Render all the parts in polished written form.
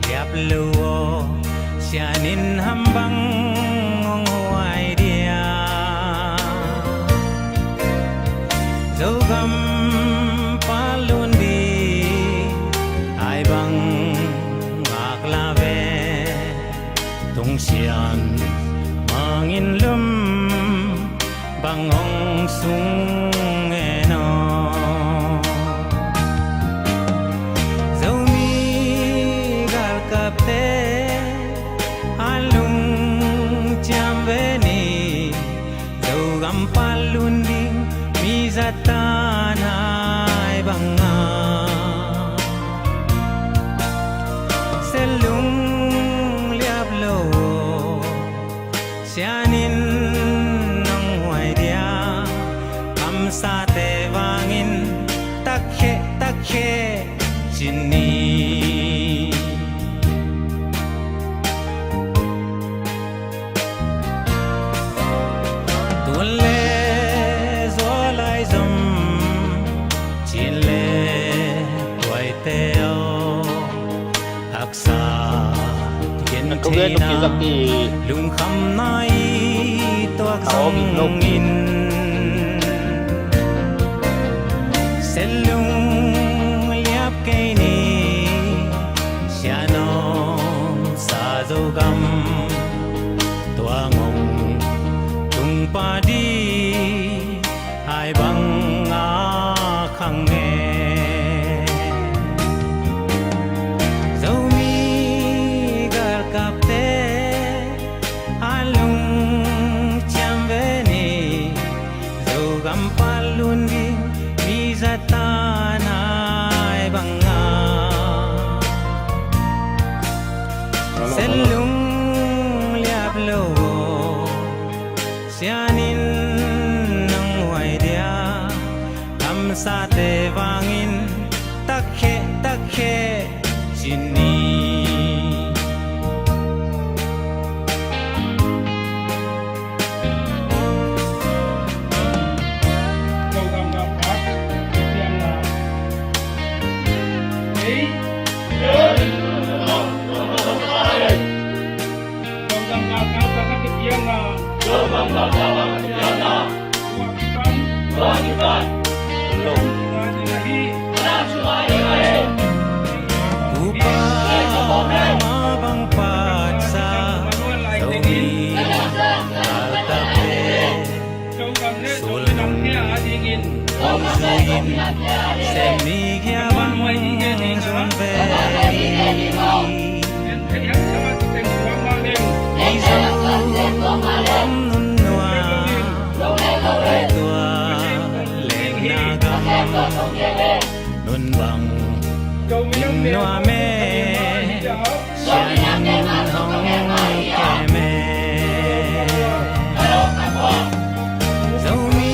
liap luo sianin hambang ngong huai dia dấu găm palun đi ai bang ngạc la ve tung xian mangin lum bang ong sung eno dấu mi gal kapte alung cham ve ni dấu gam palun đi mi zatan ai banga selung liap lo sianin nong huai dia kam sa te wangin takhe chini tulle zolai zum chile toai teo aksa Công viên độc kỳ giặc thì lung khăm nai toak Áo bị nộp. song in selung liap cây ni sianom sa zo gam tua ngong tung pa đi hai bang a khang nghe dấu mi gal kapte alung cham ve ni dấu gam palun đi mi zatan ai banga selung liap lo sianin nang huai dia kam sa te wangin takhe chini Câu gầm gầm phát xem là ý câu gầm gầm phát và các cái tiếng là lùng upa mabang patsa dấu mi gal kapte câu gầm lên câu gầm kia thì nghìn Suin xem mi kia bang sun ve nên thấy hắn sama tình quang mang lên ai dấu om nun noa ai tua lên naga nun bang câu mi in năm noa me sian hong ke me dấu mi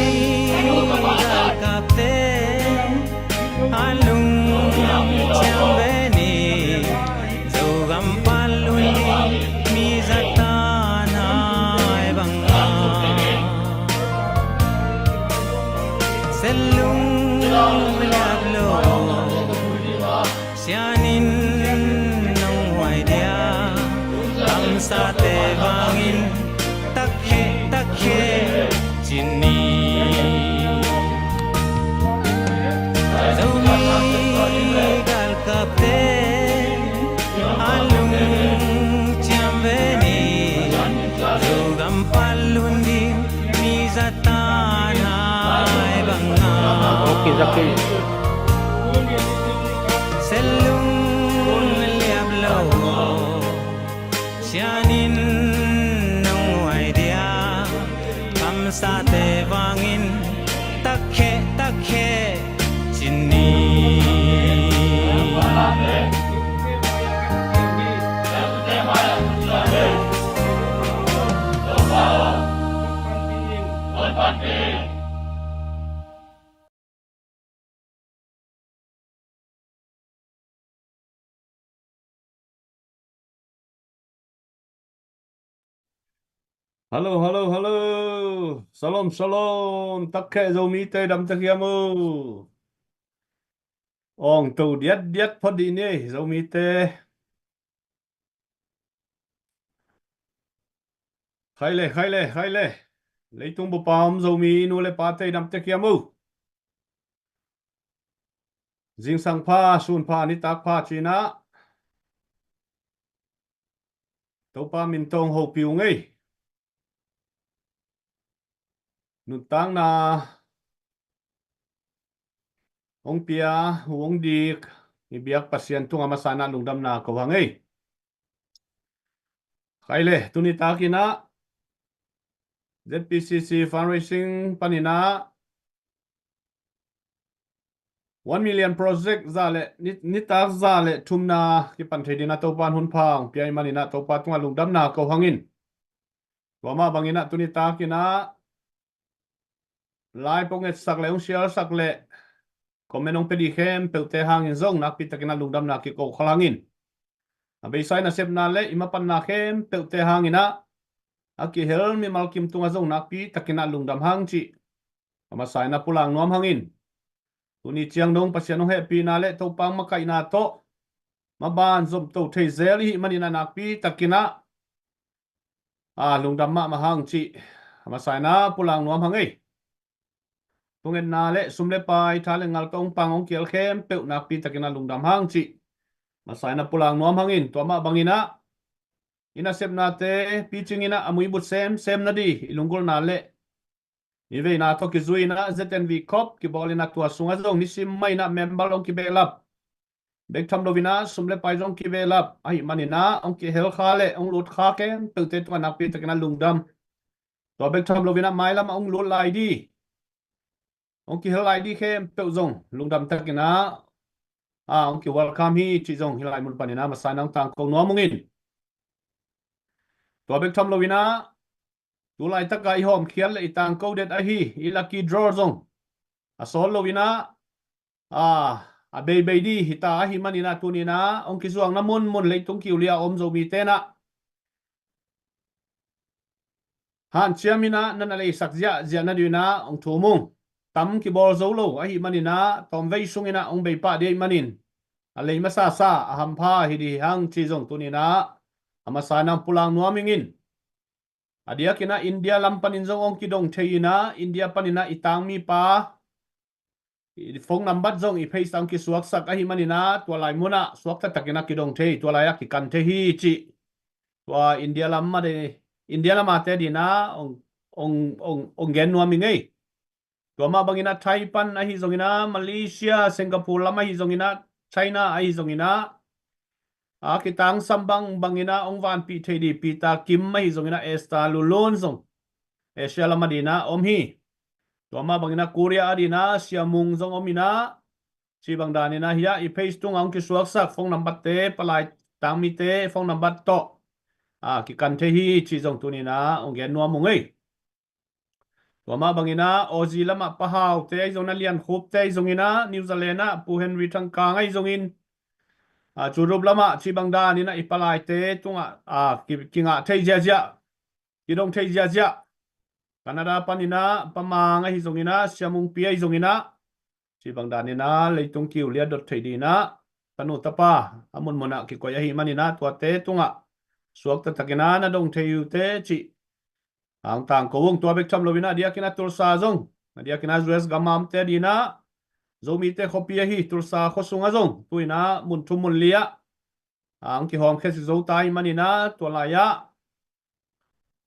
gal kapte alung cham ve ni dấu gam palun đi mi zatan ai banga selung liap lo sianin nong huai dia kam sa te wangin takhe chini dấu mi gal kapte alung cham ve ni dấu gam palun đi mi zatan ai banga độc kỳ giặc thì selung liap lo sianin nong huai dia kam sa te wangin takhe chini Halo, halo, halo. Shalom, shalom. Takke zomi te dam takiamu. ong tàu điết điết phật đi nè dấu mi tê khai lệ lấy tung bộ palm dấu mi nu lệ pa tê đam tê kia mu jing sang pa sun pa ni tak pa china tàu pa min tông hậu piu ngay nu tang na ông pia huống đi ni biak pasien tung amasana lungdam na ko hangai khai lệ tu ni takina ZPCC fundraising panina 1 million project zale nitak zale thumna ki pan thedina topan hun phang piai manina topa tunga lungdam na ko hangin wama bangina tunita kina lai ponget sakle ung share sakle komenong pedi khem pelte hangin zong nak pitakina lungdam na ki ko khalangin abe sai na sep na le imapan na khem pelte hangina aki hel mi malkim tunga zong nak pi takina lungdam hang chi ama sai na pulang nuam hangin tuni chiang dong pasian no happy na le to pang makai na to maban zom to thei zel hi manina nak pi takina lungdam ma mahang chi ama sai na pulang nuam hangai tungen na le sumle pai thale ngal kong pangong kiel khem pe nak pi takina lungdam hang chi ma sai na pulang nuam hangin to ma bangina ina sep na te pi chingina amui but sem na di ilungol na le ive na to ki zui na ZNV cop ki bolina tua sunga zong ni sim mai na member ong ki belap bek tham lovina sumle pai jong ki belap ai manina ong ki hel khale ong lut kha ke pe te to na pi takina lungdam to bek tham lovina mai lam ong lut lai di ong ki hel lai di khem pe zong lungdam takina ong ki welcome hi chi zong hilai mun panina ma sanang tang ko no mungin to bek tham lovina tu lai takai hom khial le itang ko det a hi i lucky draw zong a sol lovina a be di hita hi manina tunina ong ki zuang na mun le tung kiulia om zo mi te na han chiamina nana le sakzia zia na dina ong thumung tam ki bol zo lo a hi manina tom vei sungina ong be pa de manin a le masa sa a ham pha hi di hang chi zong tunina amasa nang pulang nuamingin adia kina India lampanin zong ong kidong theina India panina itang mi pa phone number zong i face ang ki suak sak a hi manina tua lai muna suak ta takina kidong thei tua lai ki kan the hi chi tua India lamma de India lama te dina ong gen nuamingai tua ma bangina Taipan a hi zongina Malaysia Singapore lama hi zongina China a hi zongina kitang sambang bangina ong van pi thedi pita kim mai zongina esta lulon zong Asia lama dina om hi to ma bangina Korea adina siamung zong omina si bangdanina hiya i face tung ang ki suak sak phone number te palai tang mi te phone number to ki kan the hi chi zong tunina ong gen nuam mungai to ma bangina ozi lama pahau te zong na lian khup te zongina New Zealand na pu Henry thang ka ngai zongin churup lama chi bangda ni na ipalai te tunga kinga thei jia kidong thei jia Canada panina pamanga hi zongina siamung pia hi zongina chi bangda ni na leitung kiu lia dot thei dina tanu tapa amun mona ki ko ya hi manina tua te tunga suak ta takina na dong thei yu te chi ang tang ko wong tua bek tham lovina dia kina tulsa zong dia kina US gamam te dina zomi te khopia hi tulsa khosunga zong tuina mun thumun lia ang ki hom khesi zo tai manina tolaya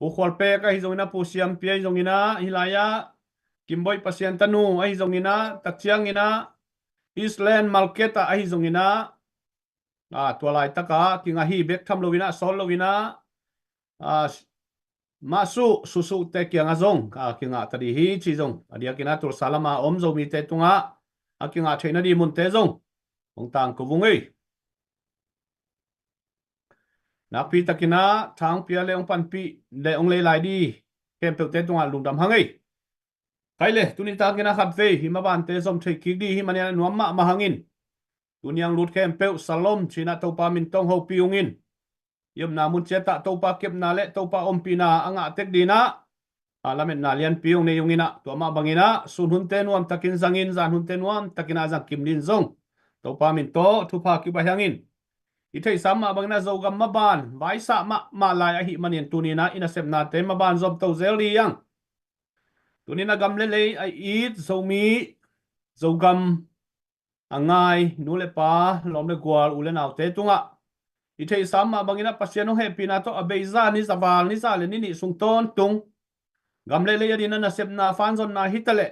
u khorpe ka hi zongina pu siam pia hi zongina hilaya kimboi pasien tanu a hi zongina takchiang ina Eastland market a hi zongina tolai taka kinga hi bek tham lovina sol lovina masu susu te kianga zong kinga tadi hi chi zong adia kina tur salama om zo mi te tunga akinga theina di mun te zong ong tang ko vungai nakpi takina thang pia le ong pan pi le ong le lai di kem pe te tunga lungdam hangai kaile tunin ta kina khat ve hima ban te zom thei ki di hi mania nuam ma mahangin tunyang lut kem pe salom china to pa min tong ho piungin yom na mun cheta to pa kep na le to pa om pina anga tek dina alamen na lian piung ne yungina to ma bangina sun hun te nuam takin zangin zan hun te nuam takina zang kim din zong to pa min to thu pa ki ba hangin i thei sam ma bang na zo gam ma ban vai sa ma lai a hi manin tunina ina sep na te ma ban zom to zel ri yang tunina gam le le ai eat zo mi zo gam angai nu le pa lom le gwal u le naw te tunga i thei sam ma bangina pasiano he pina to abeiza ni zawal ni za le ni sung ton tung gam le le yadina na sep na fan zon na hitale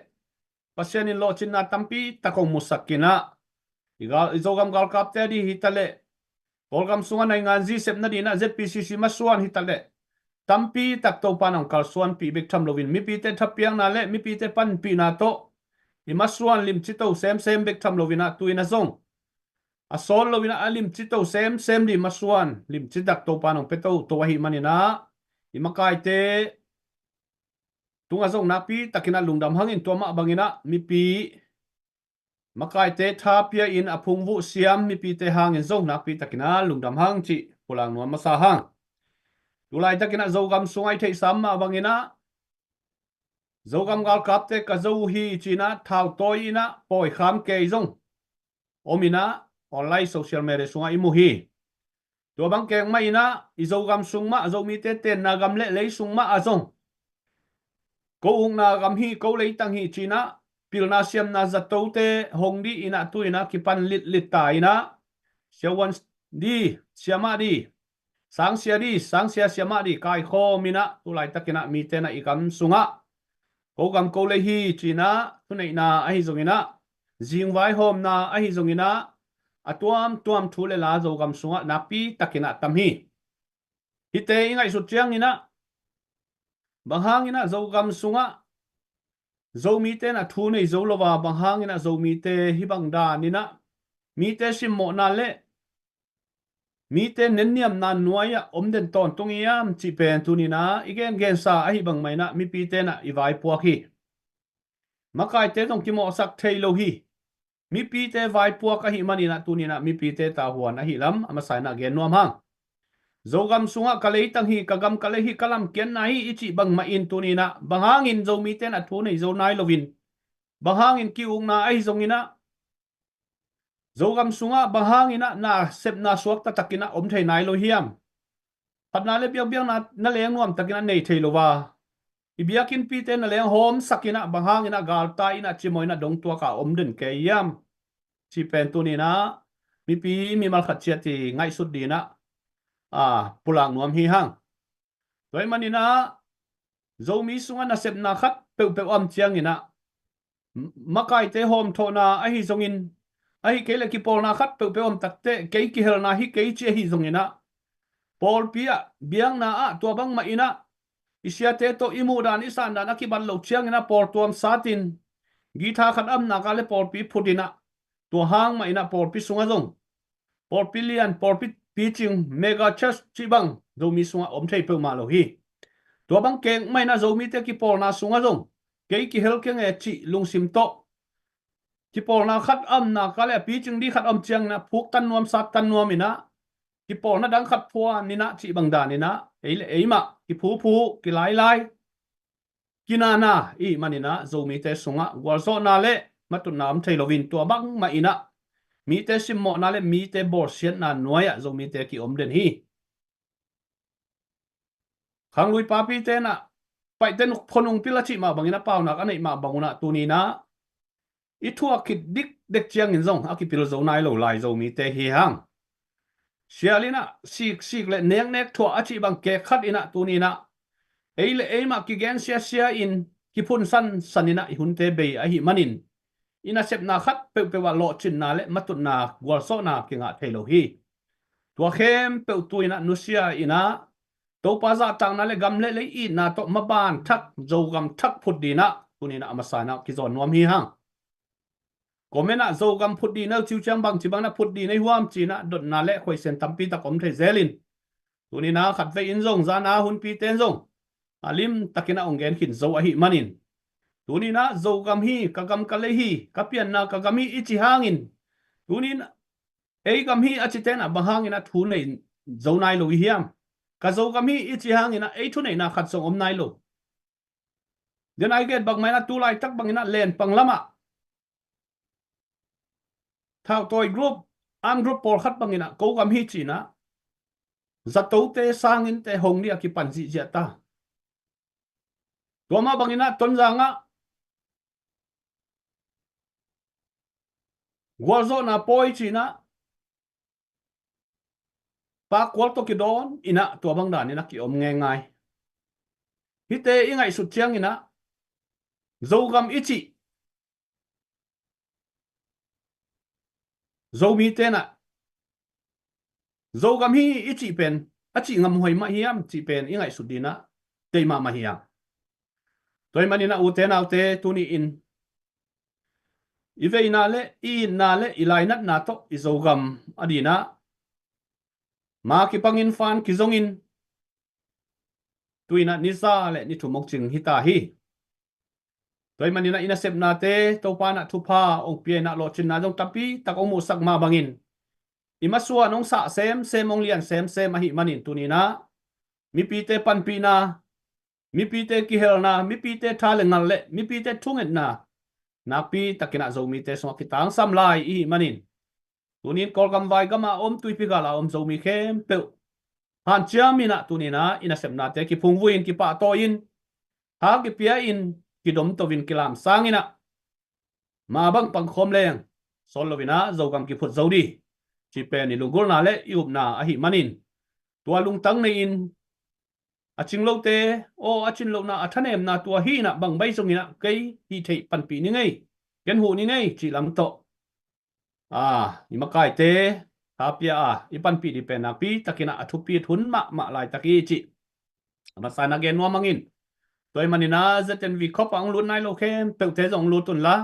pasian in lo chin na tampi takong musakina igal izogam gal kap te di hitale polgam sunga na ngan ji sep na dina zpcc masuan hitale tampi tak to panang kal suan pi bek tham lovin mi pi te thapiang na le mi pi te pan pi na to i masuan lim chi to sem bek tham lovina tuina zong a sol lovina alim chi to sem di masuan lim chi dak to panang peto to hi manina i makai te tunga zong na pi takina lungdam hangin to ma bangina mi pi makai te thapia in apung vu siam mi pi te hangin zong na pi takina lungdam hang chi pulang nuam masa hang tulai takina zogam sungai thei sam ma bangina zogam gal kap te ka zo hi china thau toi ina poi kham ke zong omina online social media sungai imu hi to bang keng mai na i zogam sungma zo mi te ten na gam le sungma a zong ko ung na gam hi ko le tang hi china pilna siam na zato te hong di ina tu ina kipan lit ta ina siawan di siama di sang sia siama di kai kho mina tu lai takina mi te na ikam sunga ko gam ko le hi china tu nei na ai zongina jing vai hom na ai zongina atuam thu le la zo gam sunga na pi takina tam hi hite ingai su chiang ina banghang ina zo gam sunga zo mi te na thu nei zo lova banghang ina zo mi te hi bang da ni na mi te sim mo na le mi te nen niam na nuaya om den ton tung yam chi pen tu ni na igen sa a hi bang mai na mi pi te na i vai puak hi makai te tong ki mo sak thei lo hi mi pi te vai puak a hi mani na tu ni na mi pi te ta huan a hi lam ama sai na gen nuam hang zogam sunga kalei tang hi kagam kalei hi kalam ken na hi ichi bang ma in tu ni na banghangin zo mi te na thu nei zo nai lovin banghangin ki ung na ai zongina zogam sunga banghangina na sep na suak ta takina om thei nai lo hiam patna le biang na leng nuam takina nei thei lova ibiakin pi te na leng hom sakina banghangina gal ta ina chimoina dong tua ka om den ke yam chi pen tu ni na mi pi mi mal khat chia ti ngai sut di na pulang nuam hi hang toy manina zo mi sunga na sep na khat pe om chiang ina makai te hom thona a hi zongin a hi kele ki pol na khat pe om takte ke ki hel na hi ke che hi zongina pol pia biang na a to bang ma ina isia te to imu dan isan dan ki ban lo chiang ina pol tuam satin githa khat am na ka le pol pi phudina to hang ma ina pol pi sunga zong pol pi lian pol pi ching mega church chi bang zo mi sunga om thei pe ma lo hi to bang keng mai na zo mi te ki pol na sunga zong ke ki hel keng e chi lungsim to ki pol na khat am na ka le pi ching di khat am chiang na phuk tan nuam sat tan nuam ina ki pol na dang khat phua ni na chi bang da ni na ei ma ki phu ki lai kinana i manina zo mi te sunga wal zo na le matun nam thei lovin to bang ma ina mi te sim mo na le mi te bor sian na noya zo mi te ki om den hi khang lui pa pi te na pai ten phonung pila chi ma bangina pau na ka nei ma banguna tu ni na i thua ki dik dek chiang in zong aki pil zo nai lo lai zo mi te hi hang sialina sik le nek thua achi bang ke khat ina tu ni na ei ma ki gen sia in ki phun sanina i hun te be a hi manin ina sep na khat pe wa lo chin na le matut na gwal so na ki nga thelo hi tua khem pe tu ina nusia ina to pa za tang na le gam le i na to maban thak zo gam thak phut di na tunina amasana ki zon nuam hi hang komena zo gam phut di na chiu chang bang chi bang na phut di nei huam chi na dot na le khoi sen tampi ta kom the zelin tunina khat ve in zong za na hun pi ten zong alim takina ongen khin zo a hi manin tunina zo gam hi kagam kale hi kapian na kagami ichi hangin tunin ei gam hi achiten a bahangina thu nei zo nai lo hiam ka zo gam hi ichi hangina ei thu nei na khat song om nai lo den ai get bag mai na tu lai tak bangina len panglama thao tôi group an group por khat bangina ko gam hi china zato te sangin te hong dia ki pan ji ta toma bangina tonjanga Guazo na poi china pa kwal to ki don ina to bang dan ina ki om nge ngai hi te ingai sut chiang ina zo gam ichi zo mi te na zo gam hi ichi pen achi ngam hoi ma hiam chi pen ingai sut dina te ma hiam toy manina u te na te tuni in ive inale I nale ilainat na to izogam adina ma ki pangin fan ki zongin tuina nisa le ni thumok ching hita hi toy manina ina sep na te to pa na thu pha ong pie na lo chin na jong tapi tak ong mu sak ma bangin imasua nong sa sem ong lian sem a hi manin tunina mi pi te pan pi na mi pi te ki hel na mi pi te tha le ngal le mi pi te thunget na napi takina zomi te so kitang sam lai I manin tunin kol kam vai gama om tui pi gala om zomi khem pe han chiamina tunina ina semna te ki phungwin ki pa to in ha ki pia in ki dom to vin kilam sangina ma bang pang khom leng sol lovina zogam ki phut zodi chi pe ni lungul na le yup na a hi manin tua lung tang nei in aching lo te o achin lo na athanem na tua hi na bang bai songina kai hi thei pan pi ni ngai ken hu ni ngai chi lam to ni makai te tapia I pan pi di pen na pi takina athu pi thun ma lai taki chi ma sana gen no mangin toy manina zaten vi khop ang lu nai lo khem pe te jong lu tun la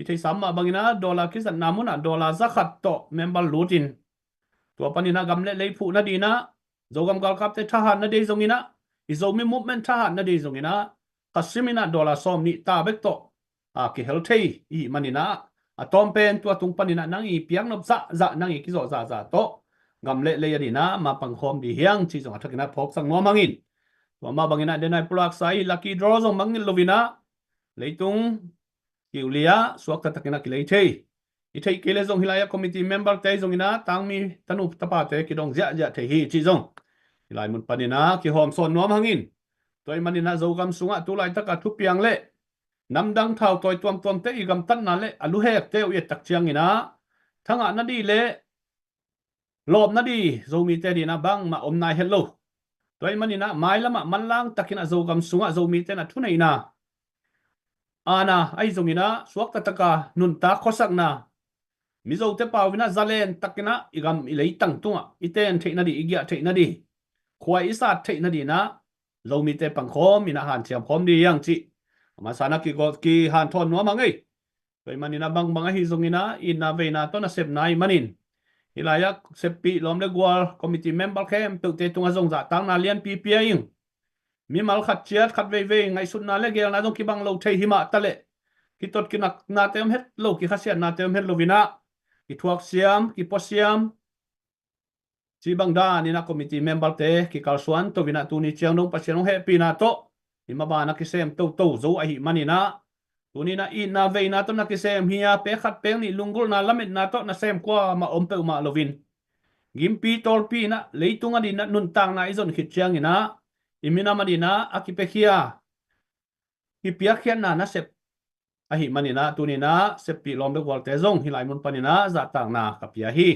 I thei sam ma bangina dollar kisan namuna dollar zakhat to member lutin tua panina gamle lei phu na dina zogam gal kap te thahan na dei zongina izomi movement thahan na dei zongina kasimina dollar som ni ta bek to ki helthei I manina atom pen tua tung panina nang I piang nop za nang I ki zo za to gamle le yadina ma pang khom di hiang chi zong athakina phok sang no mangin tua ma bangina denai plak sai lucky draw zong mangin lovina leitung kiulia suak ta takina ki lei thei I thei kele zong hilaya committee member te zong ina tangmi tanu tapa te ki dong ja thei hi chi zong hilai mun panina ki hom son nom hangin toy manina zogam sunga tu lai taka thu piang le namdang thau toy tuam te I gam tan na le alu hek te u tak chiang ina thanga na di le lob na di zomi te di na bang ma om nai hello toy manina mai lama manlang takina zogam sunga zomi te na thu nei na ana ai zongina suak ta taka nun ta khosak na mizo te pawina zalen takina igam ilei tang tunga iten theina di igya theina di khwai isa theina di na zomi te pangkhom ina han chiam khom di yang chi ma sana ki go ki han thon no mangai toy manina bang hi zongina ina veina to na sep nai manin hilaya sepi lom le gwal committee member khem pe te tunga zong za tang na lian pi pi ing mi mal khat chiat khat ve ngai sun na le gel na dong ki bang lo thei hima tale ki tot ki nak na tem het lo ki khasian na tem het lovina ki thuak siam ki posiam chi bang da ni na committee member te ki kalsuan to vina tu ni chiang dong pasian he pi na to ima ba na ki sem to zo a hi manina tuni na I na ve na to na ki sem hiya pe khat pe ni lungul na lamit na to na sem kwa ma om pe ma lovin gimpi tol pi na leitunga din na nun tang na izon khit chiang ina imina madina akipekhia ipia khian na sep a hi manina tunina sepi lombe wal te zong hilai mun panina za tang na kapia hi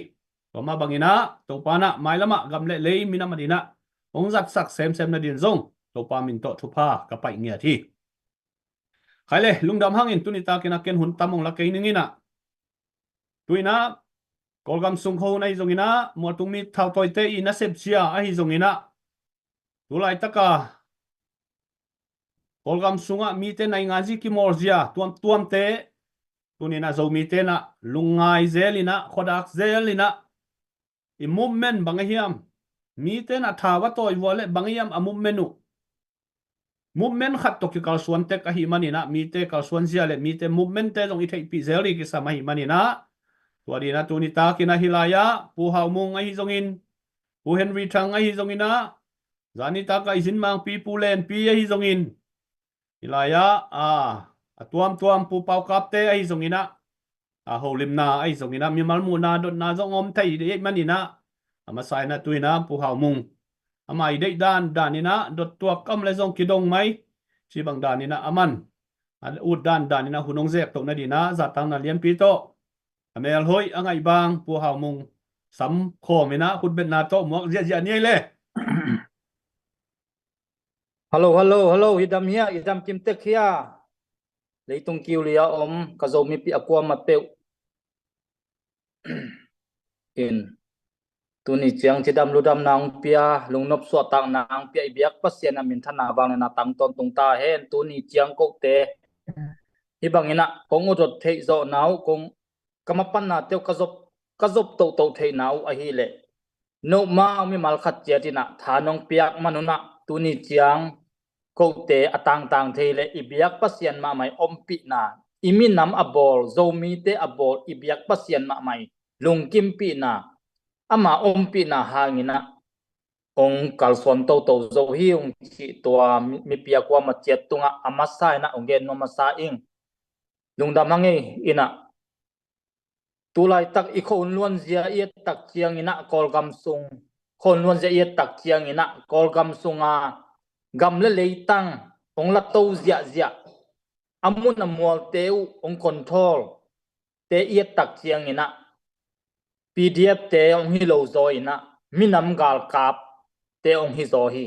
toma bangina to pana mailama gamle lei mina madina ong zat sak sem na din zong to pa min to thupa kapai ngia thi khaile lungdam hangin tunita kina ken hun tamong la ke ningina tuina kolgam sung kho nai zongina motung mi thau toy te ina sep chia a hi zongina tulai taka kolgam sunga mi te nai ngaji ki morzia tuam te tunina zo mi te na lungai zelina khodak zelina I movement bangahiam mi te na thawa toy wole bangiam a movement khat to ki kal suan te ka hi manina mi te kal suan zia le mi te movement te jong I thei pi zeli ki sama hi manina tuadina tunita kina hilaya pu haumung ai zongin pu Henry Thang ai zongina zani ta ka izin mang pi pulen pi ai zongin hilaya atuam pu pau kap te ai zongina hồ lim na ai zong ina mi mal mu na dot na zong om thai de manina ama sai na tuina pu hau mung ama i de dan ina dot tua kam le zong kidong mai chi bang dan ina aman an ud dan ina hunong zek to na dina za tang na lian pi to amel hoi angai bang pu hau mung sam kho mina khut bet na to mo zia ni le hello idam hia idam kim tek hia leitung kiu lia om ka zo mi pi akwa ma pe in tuni chiang chidam ludam nang pia lungnop so tak nang pia biak pasien amin thana bang na tam ton tung ta hen tuni chiang ko te hi bang ina kong odot thei zo nau kong kamapan na teu ka zop to thei nau a hi le no ma mi mal khat che tina thanong piak manuna tuni chiang ko te atang tang thei le ibiak pasien ma mai ompi na imi nam abol zomi te abol ibiak pasien ma mai lungkim pi na ama ompi na hangina ong kalson to zo hi ong chi tua mi pia kwa ma chet tunga amasai na ongen no masa ing lungdam hangi ina tulai tak i khon luan zia i tak chiang ina kolgam sung khon luan zia i tak chiang ina kolgam sunga gam le leitang ong la to zia amun amwal teu ong control te i tak chiang ina pdf te ong hi lo zo ina minam gal kap te ong hi zo hi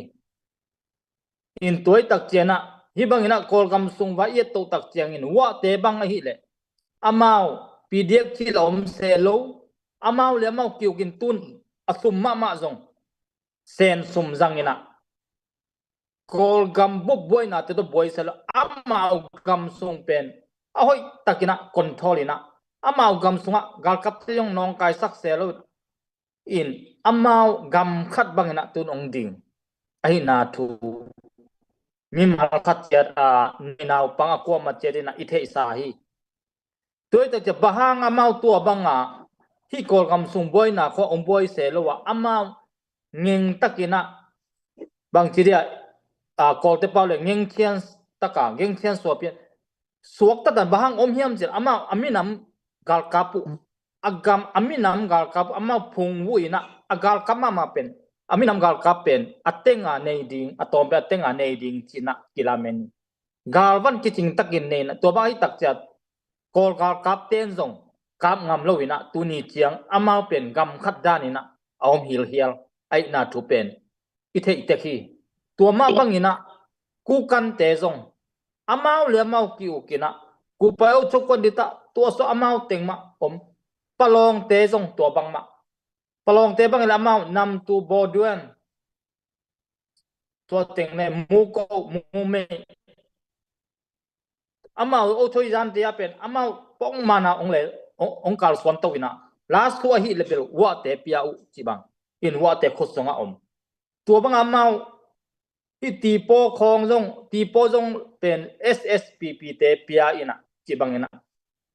in toy tak chiana hi bang ina kolgam sung wa i to tak chiang in wa te bang hi le amao pdf chi lom se lo amao le mau kiu kin tun asum ma zong sen sum zang ina kol gam boy na te to boy sel amao gam sung pen ahoi takina control ina amao gam sunga gal kap te yong nong kai sak se lo in amao gam khat bang ina tun ong ding ai na thu mi mal khat chat a ni naw pang a ko ma che na i the sa hi tôi ta bahang amau tua banga hi kol gam sung boy na kho ong boy se lo wa amau ngeng takina bang chiria a kol te paule ngeng khian taka ngeng khian so pian suak ta dan bahang om hiam jel amau aminam gal kapu agam aminam gal kapu amau phung wuina agal kama ma pen aminam gal kapen atenga nei ding atom pe atenga nei ding china kilamen galvan kiching takin nei na to bai tak chat kol gal kap ten zong kap ngam lo ina tuni chiang amau pen gam khat danina aom hil hial ai na thu pen ite khi tua ma bangina ku kan te zong amau le mau ki ukina ku pao chokon dita tua so amau tengma om palong te zong tua bangma palong te bang la mau nam tu boduan tua teng ne mu ko mu me amau o thoi jan te apen amau pong mana ong le ong kal swan to ina last khu hi level wa te pia u chi bang in wa te khosonga om tua bang amau hi ti po khong jong ti po jong pen sspp te pia ina chi bang ina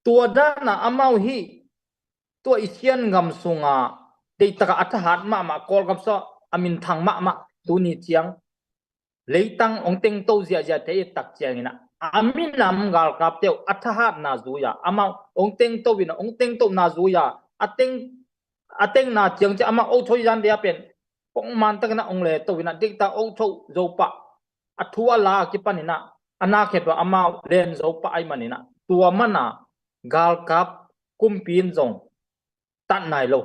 tua da na amau hi tua isian ngam sunga te taka athahat ma kol gam so amin thang ma tu ni chiang leitang ong teng to zia te tak chiang ina amin nam gal kap teu athahat na zuya ama ong teng to wina ong teng to na zuya ateng na chiang cha ama o thoi jan dia pen ong man tak na ong le to wina dik ta o tho zo pa athua la ki panina ana khet wa ama len zo pa ai manina tua mana gal kap kumpin zong tan nai lo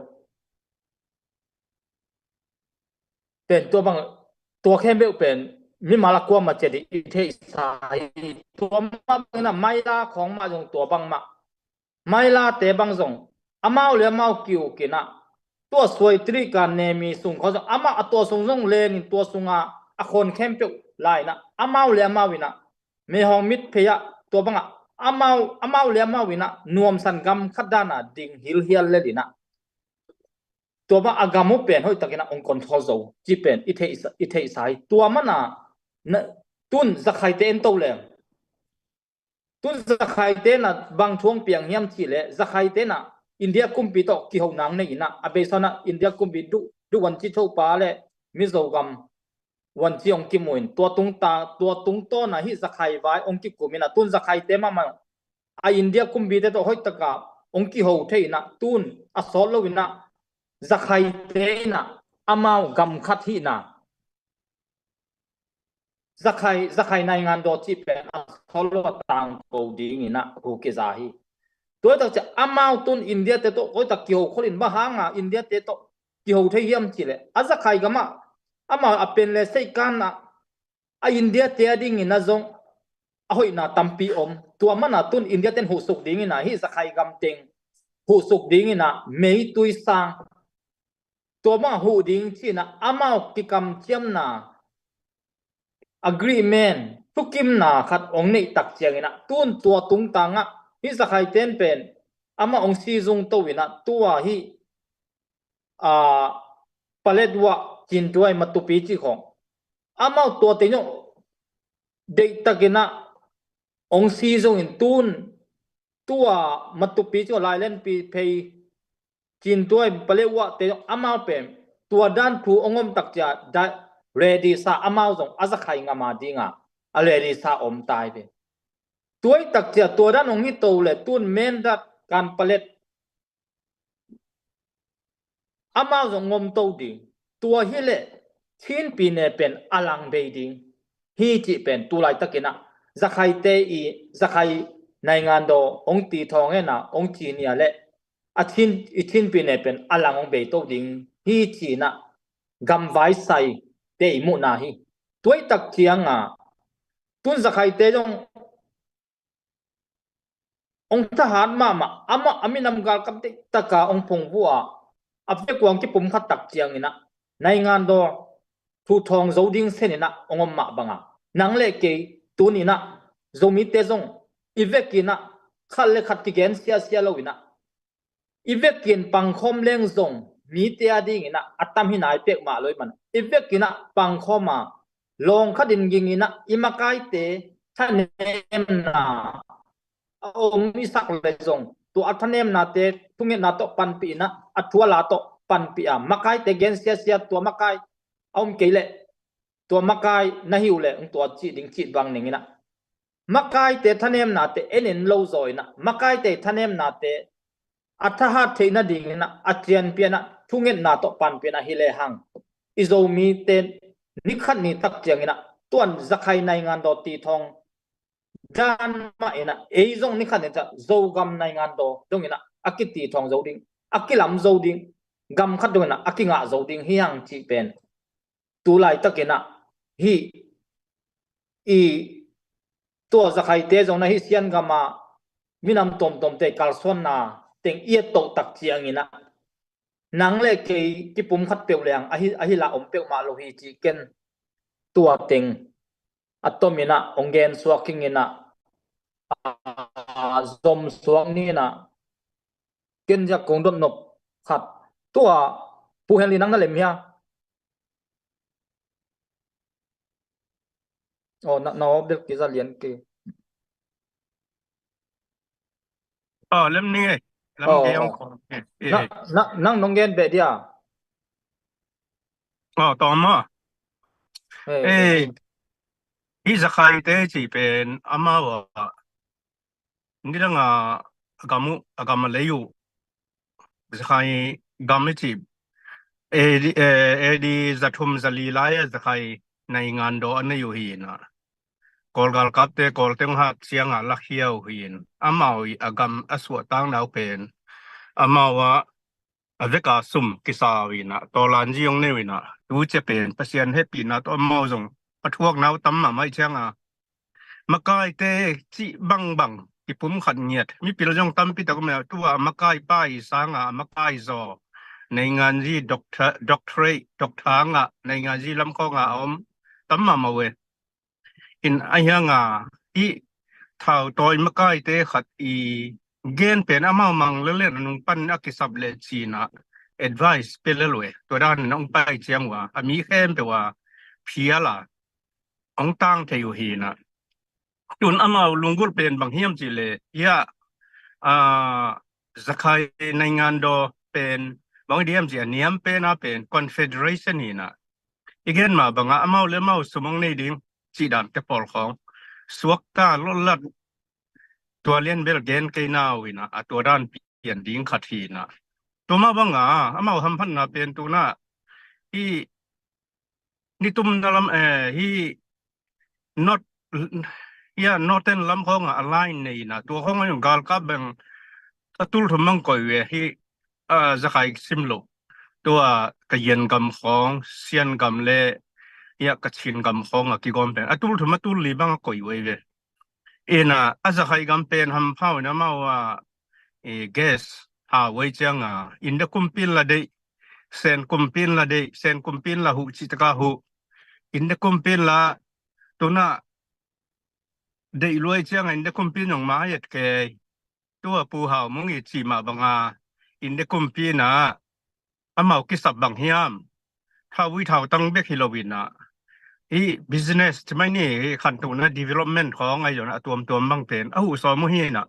pen tua bang tua khem beu pen mi mala kwa ma che di the sai tua ma na mai la khong ma jong tua bang ma mai la te bang jong amao le mau kiu kina tua soi tri kan ne mi sung kho ama ato sung jong le ni tua sunga a khon khem pe lai na amao le mau wina me hong mit pheya tua bang amao le mau wina nuam san gam khadana ding hil hial le dina tua ba agamu pen hoi takina ong control zo chi pen ithe sai tua mana tun zakhai te en to le tun zakhai te na bang thuang piang hiam chi le zakhai te na india kumpi to ki ho nang nei na abesana india kumpi du wan chi tho pa le mizogam wan chi ong ki moin tua tung to na hi zakhai vai ong ki kumina tun zakhai te ma a india kumpi te to hoi taka ông ki hậu thế na tun à sol lo na zakai te na amao gam khat hi na zakai nai ngan do chi pe a sol lo tang ko ding na hu ke za hi tôi ta amao tun India te to koi ta ki hậu kholin ba hanga India te to ki hậu thế hiam chi le a zakai gama amao apen le sei kan na a India te ding na zong ahoi na tampi tua mana tun India ten hu suk ding na hi zakai gam teng hu suk ding na mei tui sang tua ma hu ding chi na amao ki kam chiam na agreement tukim na khat ong nei tak chiang na tun tua tung tanga hi zakai ten pen ama ong si zung to wina tua hi a paledwa chin tuai matupi chi khong amao tua te no de takina ông si zong in tun tua matupi cho lai len pi pei chin tuai palewa te amao pem tua dan thu ongom takcha da ready sa amao zong azakhai ngama dinga a ready sa om tai be tuai takcha tua dan ong hi to le tun men dat kan palet amao zong ngom to ding tua hi le thin pi ne pen alang be ding hi chi pen tu lai takina zakai te I zakai nai ngan do ong ti thong e na ong chi nia le a thin pi ne pen alang ong be to ding hi chi na gam vai sai te mu na hi tuai tak chiang a tun zakai te jong ong ta han ma ama aminam gal kam te taka ong phong bua a pe kwang ki pum khat tak chiang ina nai ngan do thu thong zo ding sen ina ongom ma banga nang le ke tunina zomi te zong ivekina khalle khat ki gen sia lo ina ivekin pangkhom leng zong mi te ading ina atam hi nai pek ma loi man ivekina pangkhoma long khadin ging ina imakai te thanem na ong mi sak le zong tu athanem na te thunge na to pan pi na athua la to pan pi a makai te gen sia tu makai om keile tua makai na hiu le tua chi ding chi bang ning na makai te thanem na te enin lo zoi na makai te thanem na te atha the na ding na atian pia na thungen na to pan pia na hile hang izo mi te nikhat ni tak chiang na tuan zakai nai ngan do ti thong dan ma ina e zong nikhat ne cha zo gam nai ngan do dong ina akiti thong zo ding akilam zo ding gam khat do na akinga zo ding hi hang chi pen tu lai takena hi I to zakai te zong na hi sian gama minam tom te kalson na teng ie to tak chiang ina nang le ke ki pum khat pe leang a hi la om pe ma lo hi chi ken tua teng atomina ongen swaking ina zom swang ni na ken ja kong don nop khat tua pu hen li nang na lem ya nó biết cái ra liền kì lem ni ai lem ke ong ko năng nông gen bể đi à to ma ê hi zakai te chi pen ama wa ni la nga agam le yu zakai gam chi di zathum zali la ya zakai nai ngan do an yu hi na kol gal kap te kol teng ha chiang a la hiao hin amawi agam aswa tang nau pen amawa aveka sum kisawi na tolan ji yong ne wi na tu che pen pasien happy na to mau zong pathuak nau tam ma mai chiang a makai te chi bang ki pum khat nyet mi pil jong tam pi ta ko me tu a makai pai sanga makai zo nei ngan ji doctor nga nei ngan ji lam ko nga om tam ma we in ayanga I thao toy makai te khat I gen pen amao mang le nung pan akisab le china advice pelelwe to dan nong pai chiang wa ami khem pe wa phiala ong tang the yu hi na tun amao lungul pen bang hiam chi le ya zakai nai ngan do pen bang diam chi aniam pen a pen confederation hi na igen ma banga amao le mau sumong nei ding chi dan te pol khong suak ta lo lat tua len bel gen ke naw ina a tua dan ยนดิ้งขัดทีนะตัวมาบังอามาทำพันนาเป็นตัวน่ะที่นี่ตุ้มนั่นลำที่ not northern ลำของalign นี่นะตัวของมันอยู่กาลกับแบงตุลทุ่มมังกอยเวที่จะใครซิมโลตัวกะเย็นกำของเซียนกำเล่กะชินกำของกี่กำเป็นตุลทุ่มตุลลีบังกอยเวจะใครกำเป็นทำเผานะมาว่าgas ไว้จังอินเดคุมปินละเดเซนคุมปินละเดเซนคุมปินละหูจิตกาหูอินเดคุมปินละตัวน่ะเดรวยจังอินเดคุมปินของมาเหยียดแกตัวปูเห่ามึงอีจีมาบังอินเดคุมปินเมากิสับบางเฮียมถ้าวิถาตั้งเบกฮิโลวินbusiness ใช่ไหมนี่ขันตุนะ development ของไอ้อย่างนะตัวบางเป็นสอมุฮีนะ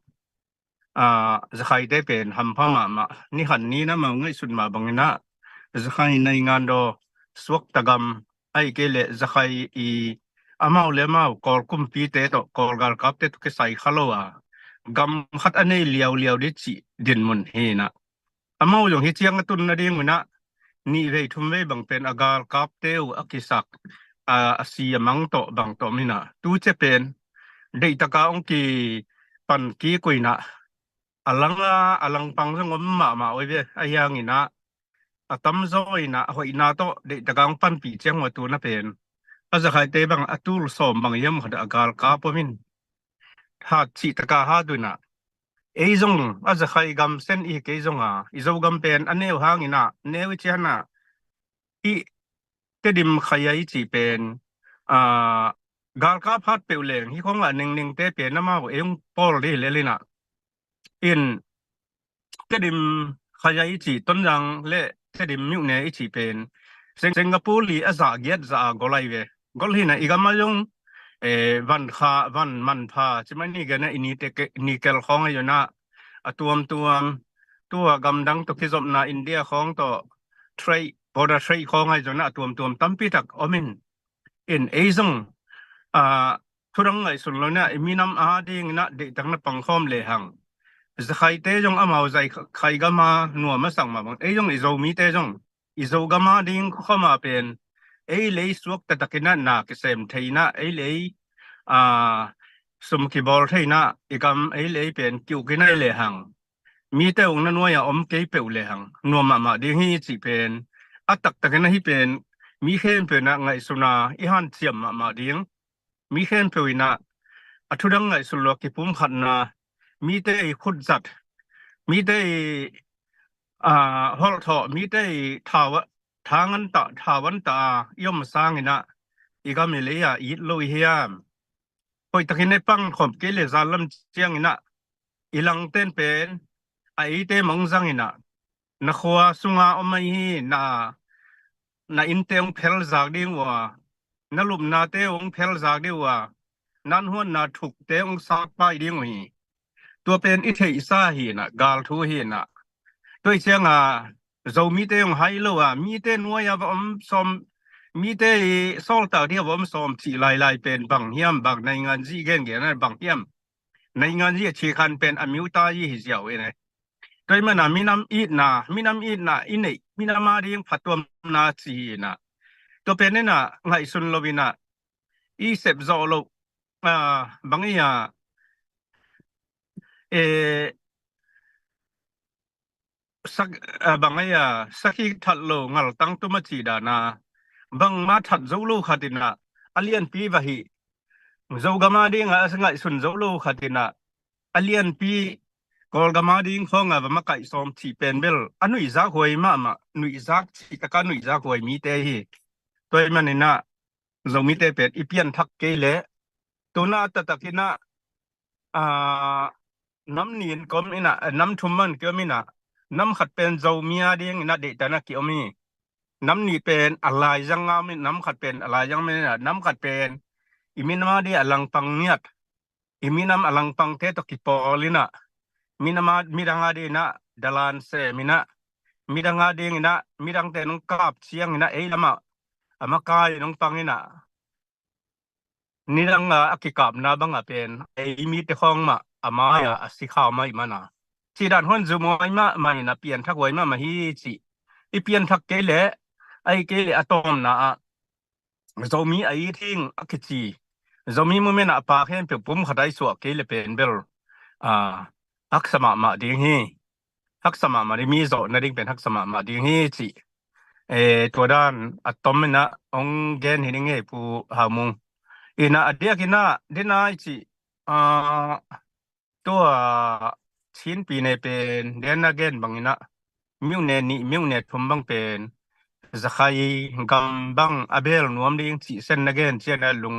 จะใครได้เป็นทำพ่อมานี่ขันนี้นะมาเงยสุดมาบางนะจะใครในงานโดสวกตะกำไอ้เกลจะใครมาเลมากอลคุมปีเตโตกอลกาลกับเตตุกใส่ขลัวกำขัดอันนี้เลียวดิจิดินมุนเฮนะมาอย่างที่เชียงตุนนะดิ้งนะนี่เวทุมเวบางเป็นอากาลกับเตวอักิสักสีมังโตบางโตมินะตูจะเป็นเด็กตะกาองกีปันกีกุยนะอลังปังสงมมาไว้เว้ยไอ้ยังนี่นะตั้มโซยนะหอยนาโตเด็กตะกาองปันปีเจียงว่าตัวน่ะเป็นจะใครเตะบางตูลสอมบางยามขัดอากาลกาปมินถ้าชีตะกาหาด้วยนะจงจะใครกำเส้นอีกจงอีจงกำเป็นอันเนี้ยหางนี่นะเนี้ยวิจารณ์นะก็ดิมขยายจีเป็นกาลกาพัดเปลวเหลงที่ของหนึ่งเตเป็นน้ำมาปอลดีเลยนะก็ดิมขยายจีต้นยังเละก็ดิมมิวเนยจีเป็นสิงคโปร์ลีอาซาเกียซากอลไลเวกอลฮีนะอีกมาจงวันมันพาใช่ไหมนี่กันนะอินิเกลของอยู่นะตัวกำดังตัวที่จบนาอินเดียของตัวเทรดบอร์ดเทรดของไอ้จนตัวตั้มปีตักอมินซงทุรังไอ้สุดแล้วเนี่ยมีน้ำดิ่งนะเด็กตั้งนับปังคอมเลยหังจะใครเตจงมาใจใครก็มาหนัวมาสั่งมาบังจงอีโซมีเตจงอีโซก็มาดิ่งเข้ามาเป็นเลยสวกแต่ตะกินน่ะเกษมไทยนะเลยสมกิบอลไทยนะอีกเลยเป็นกิวกินเลยหังมีแต่องค์นั้นว่าอมเกยเปลเลยหังนัวมาดิ่งให้จีเป็นตักกันให้เป็นมีเห็นเป็นไงสุนาอีหันเสียมมาดิ่งมีเห็นเป็นทุดังไงสุลกิปุ่มขันนะมีแต่ขุดจัดมีแต่ฮอลทอมีแต่ทางอันทาวันตาย่อมสร้างนะอีกมีเลยอีโลเฮียมพอตะกินในปังขอบเกลือซาลัมเจียงนะอีหลังเต้นเป็นเตมังซังนะนักว่าสุงาอมัยnaอินเตองเพลจากดีว่านั่นลุมนาเตองเพลจากดีว่านั่นหัวนาถูกเตองสักไปดีงวีตัวเป็นอิเทอิสาฮีนะกาลทูฮีนะตัวเชียงเรามีเตองไฮโลมีเตนัวยาบอมสมมีเตโซลตาที่บอมสมสีลายเป็นบางเฮียมบางในงานจีเก่งเกี่ยนั่นบางเฮียมในงานที่ชีคันเป็นอมิวตายี่หิเจียวเองโดยมันมีน้ำอีน่ะอินี่มีน้ำมาดิ่งพัดตัวนาจีน่ะตัวเป็นนี่น่ะไงสุนโลวิน่ะเสพโซโลบางอย่างสักบางอย่างสักที่ทัดโลงัลตั้งตัวมาจีดานะบางมาทัดโซโลขัดินะอเลียนปีบะฮีโซกามาดิ่งสังไงสุนโซโลขัดินะอเลียนปีกอลกามาดิ่งของว่ามาไก่สอมที่เป็นเบลอันนุยซักหวยมานุยซักที่ตะการนุยซักหวยมีเตฮีตัวมันนี่นะเรามีเตเป็นอีเปียนทักเกลตัวน่าตะกินะน้ำนีนก็มีนะน้ำทุ่มมันก็มีนะน้ำขัดเป็นเจ้าเมียดิ่งนะเด็กแต่นักเกี่ยวมีน้ำนีเป็นอะไรยังงามีน้ำขัดเป็นอะไรยังไม่นะน้ำขัดเป็นอิมินมาดีอลังปังเนียดอิมินามอลังปังเทตกิปอลินะมีนามามีดังอาดีนะดัลานเซมินะมีดังอาดีนะมีดังเตนงกาบเชียงนะละมากายนงปังนะนี่ดังอากิกาบนะบังเป็นมีเตของมามายาสิข้าวไม่มานะ chỉ đàn hôn dù mồi mà mày là biển thắc quấy mà hi chỉ i biển thắc cái lẽ ai cái lẽ atom na rồi mi ai thing cái gì rồi mi mua men apa khen bị bom khadai suak cái lẽ pen bel à hắc sama mà ding hi hắc sama mà đi mi zo na ding pen hắc sama mà ding hi chỉตัวด้านอะตอมนะองเกนหินเงปูหามุงอีน่ะเดียกินะเดน่าจิอ่าตัวชิ้นปีในเป็นเดนนาเกนบางนะมิวเนนี่มิวเนทุมบางเป็นจะใครกำบังอาเบลนวมดิ้งจิเซนนาเกนเช่นลุง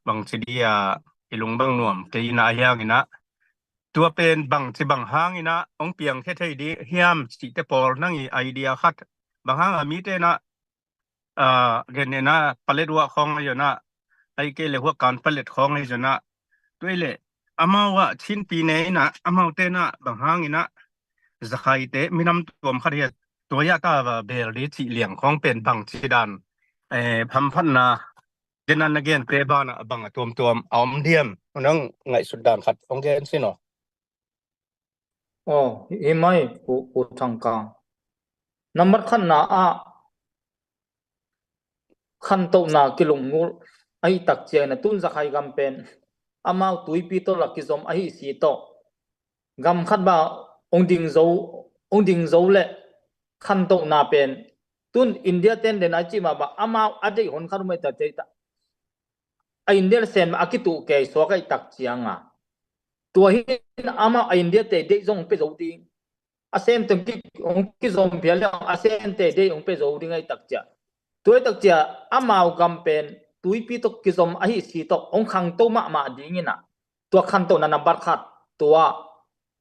บางสิเดียลุงบางนวมเกยน่ะยากินะตัวเป็นบางสิบางห้างนะองเปียงเท่ๆดีเฮียมสิเตปอลนั่งไอเดียคัดบางห้างมีเตนะเกณฑ์เนี่ยนะผลิตว่าของอะไรอยู่นะไอ้เกลือหัวการผลิตของอะไรอยู่นะด้วยเลยอามาว่าชิ้นปีนี้นะอามาเตนะบางห้างนี่นะจะใครเตมีน้ำตัวมขัดเหตุตัวยาตาว่าเบลลิจิเหลี่ยงของเป็นบางชีดันพัมพันนะเดนันนักเรียนเตบ้านะบางตัวเอามเดียมนั่งไงสุดดานขัดองเกนสิเนาะhi mai pu thang kang number khan na a khan to na kilung ngul ai tak che na tun za khai gam pen amau tui pi to la ki zom ai si to gam khat ba ong ding zo le khan to na pen tun india ten den ai chi ma ba amau ade hon khan mai ta te ta ai india sen ma akitu ke so kai tak chianga tua hi amau ai india te de zong pe zo ding a sem tem ki ong ki zom phial a sem te de ong pe zo ding ai tak cha tuai tak cha amau gam pen tui pi to ki zom ai si to ong khang to ma ding ina tua khan to na number khat tua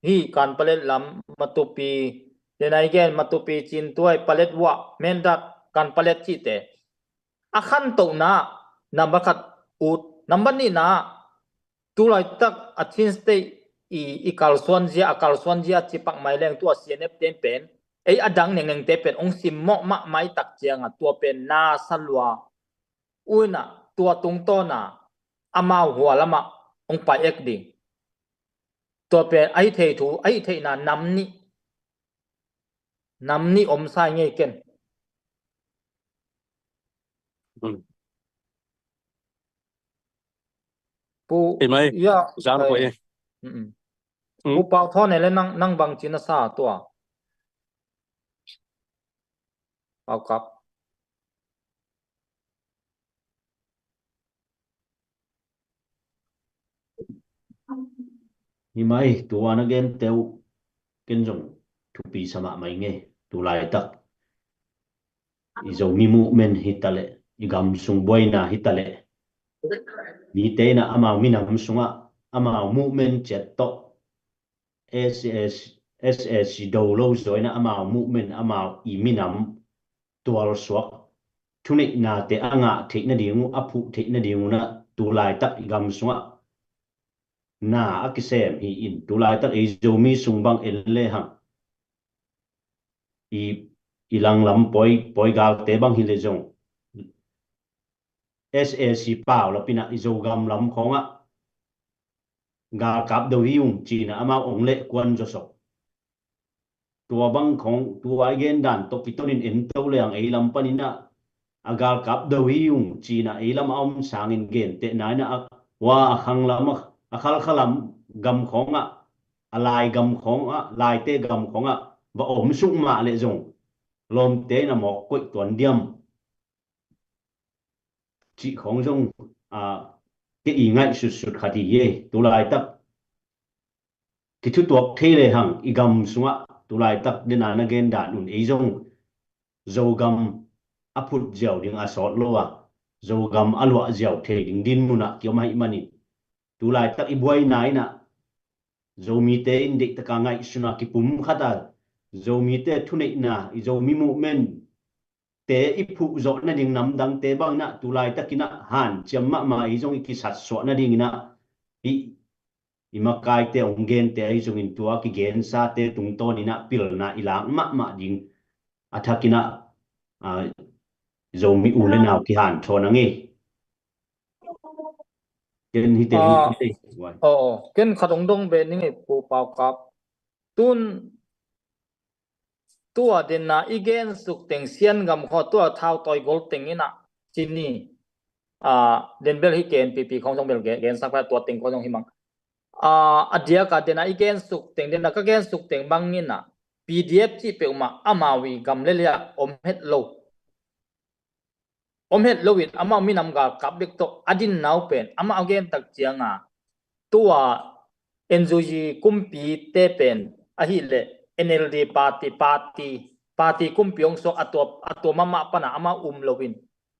hi kan palet lam matupi denai gen matupi chin tuai palet wa mendak kan palet chi te a khan to na number khat ut number ni na tu lai tak a thin stay i kalsuan zia chi pak mai leng tua cnf ten pen ei adang neng te pen ong sim mo ma mai tak chianga tua pen na salwa uina tua tung to na amau huwa lama ong pa ek ding tua pen ai thei na nam ni om sai nge ken pu mai ya zan ko pu pau thon ne le nang bang china sa tua pau kap hi mai tuan again teu ken jong thu pi sama mai nge tu lai tak i zo mi mu men hitale i gam sung boina hitale mi te na ama mi nam sunga ama mu men chet to ss do lo zoina ama mu men ama i mi nam tual swak thuni na te anga the na dingu aphu the na dingu na tu lai tak i gam sunga na akisem hi in tulai tak ei zomi sungbang elle hang i lang lam poi gal te bang hile zong SAC pau la pina i zogam lam khonga ga kap do hiung china ama ongle kwan jo so tua bang khong tua gen dan to pitonin en to leang ei lam panina agal kap do hiung china ei lam om sangin gen te na na wa khang lam akhal khalam gam khonga alai gam khonga lai te gam khonga ba om sung ma le zong lom te na mo koi tuan diam chi khong zong cái ý ngay sụt khati ye tu lai tak ki thu tuak the le hang i gam sunga tu lai tak den an again da nun ei zong zo gam aput jaw ding asot lowa zo gam alwa jaw the ding din muna kyo mai mani tu lai tak i buai nai na zomi te indik taka ngai suna ki pum khata zomi te thunei na i zomi mu men te ipu zo na ding nam dang te bang na tu lai takina han chamma ma i zong ki sat so na ding na i makai te ongen te ai zong in tua ki gen sa te tung to ni na pil na ilang ma ding athakina zomi u le naw ki han thona nge ken hi te wai ken khatong dong be ni pu pau kap ตุนตัวเดนนะอีเกนสุกเต็งเซียนกำขอตัวเท้าต่อยกอลเต็งนี่นะจินนี่เดนเบลฮิเกนปีของจงเบลเกนสักแค่ตัวเต็งของจงหิมังอเดียกาเดนนะอีเกนสุกเต็งเดนนะก็เกนสุกเต็งบางนี่นะ PDF ที่เปลมาอามาวีกำเลียอมเฮ็ดโลวิดอามามีนำกากับเด็กโตอดินนาวเป็นอามาเอาเกนตักเจียงตัว NGO กุมปีเตเป็นอหิเล NLD ปาร์ตี้กุมปีองโซอัตัวมาปนะอามาโลวิน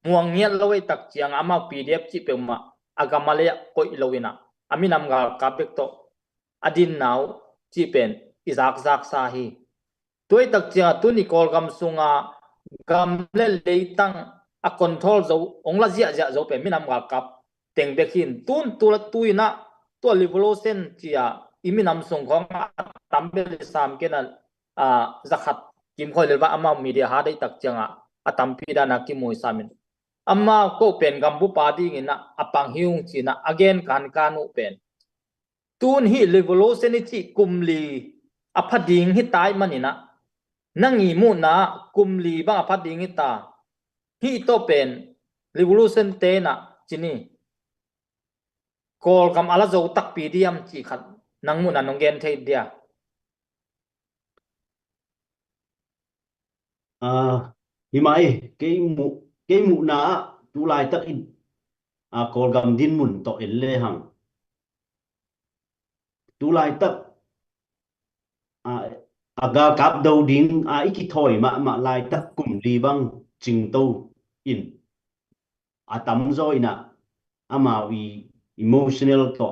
ม่วงเงียโลวิตักเจียงอามา PDF ที่เปลมาอากามาเลียโกยโลวินะอามีนำกากับเด็กโตอดินนาวที่เป็นอิซักซาฮีตัวตักเจียงตัวนิโคลกำสุงกำเล่เลยตั้งคอนโทรลโซองละเจียโซเป็นมีนำกับเต็งเบกินตุยนะตัวลิเวอร์เซนเจียอิมีนำส่งของตัมเบลสามเกนันจักขัดกิมคอยเลว่าอามามีเดียหาได้ตักเจียงตัมพีดานักกิมวยสามินอามาก็เป็นกัมพูปาดีงินะปังฮิวงจีนะagainการอุเป็นตุนฮิลิเวอร์เซนจีกุมลีพัดดิงฮิตายมันนี่นะนั่งอีมูนะกุมลีบ้างพัดดิงฮิตาฮิโตเป็นลิเวอร์เซนเตนะจีนี่กอลคำอะไรจะตักปีเดียมจีขัดนังมุนันงเกนเทเดียหิมายเกยมุนาตุลายตักอินกอลกำดินมุนโตเอลเลหังตุลายตักagak kap dau ding iki thoi ma lai tak kum li bang ching to in atam zoi na ama wi emotional to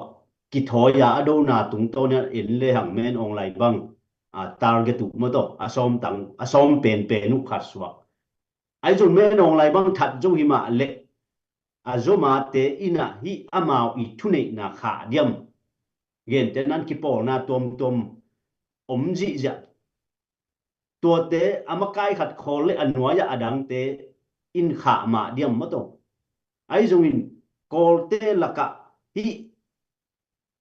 ki thoi ya ado na tung to na in le hang men ong lai bang target tu mo to asom pen nu khaswa ai jun men ong lai bang that jo hi ma le azoma te ina hi ama wi thune na kha diam gen te nan ki por na tom ji jaตัวเตะอามาไกขัดคอเลยอันหัวยาอดังเตะอินขามาเดียมมาตงไอ้จงอินกอลเตะละกะฮี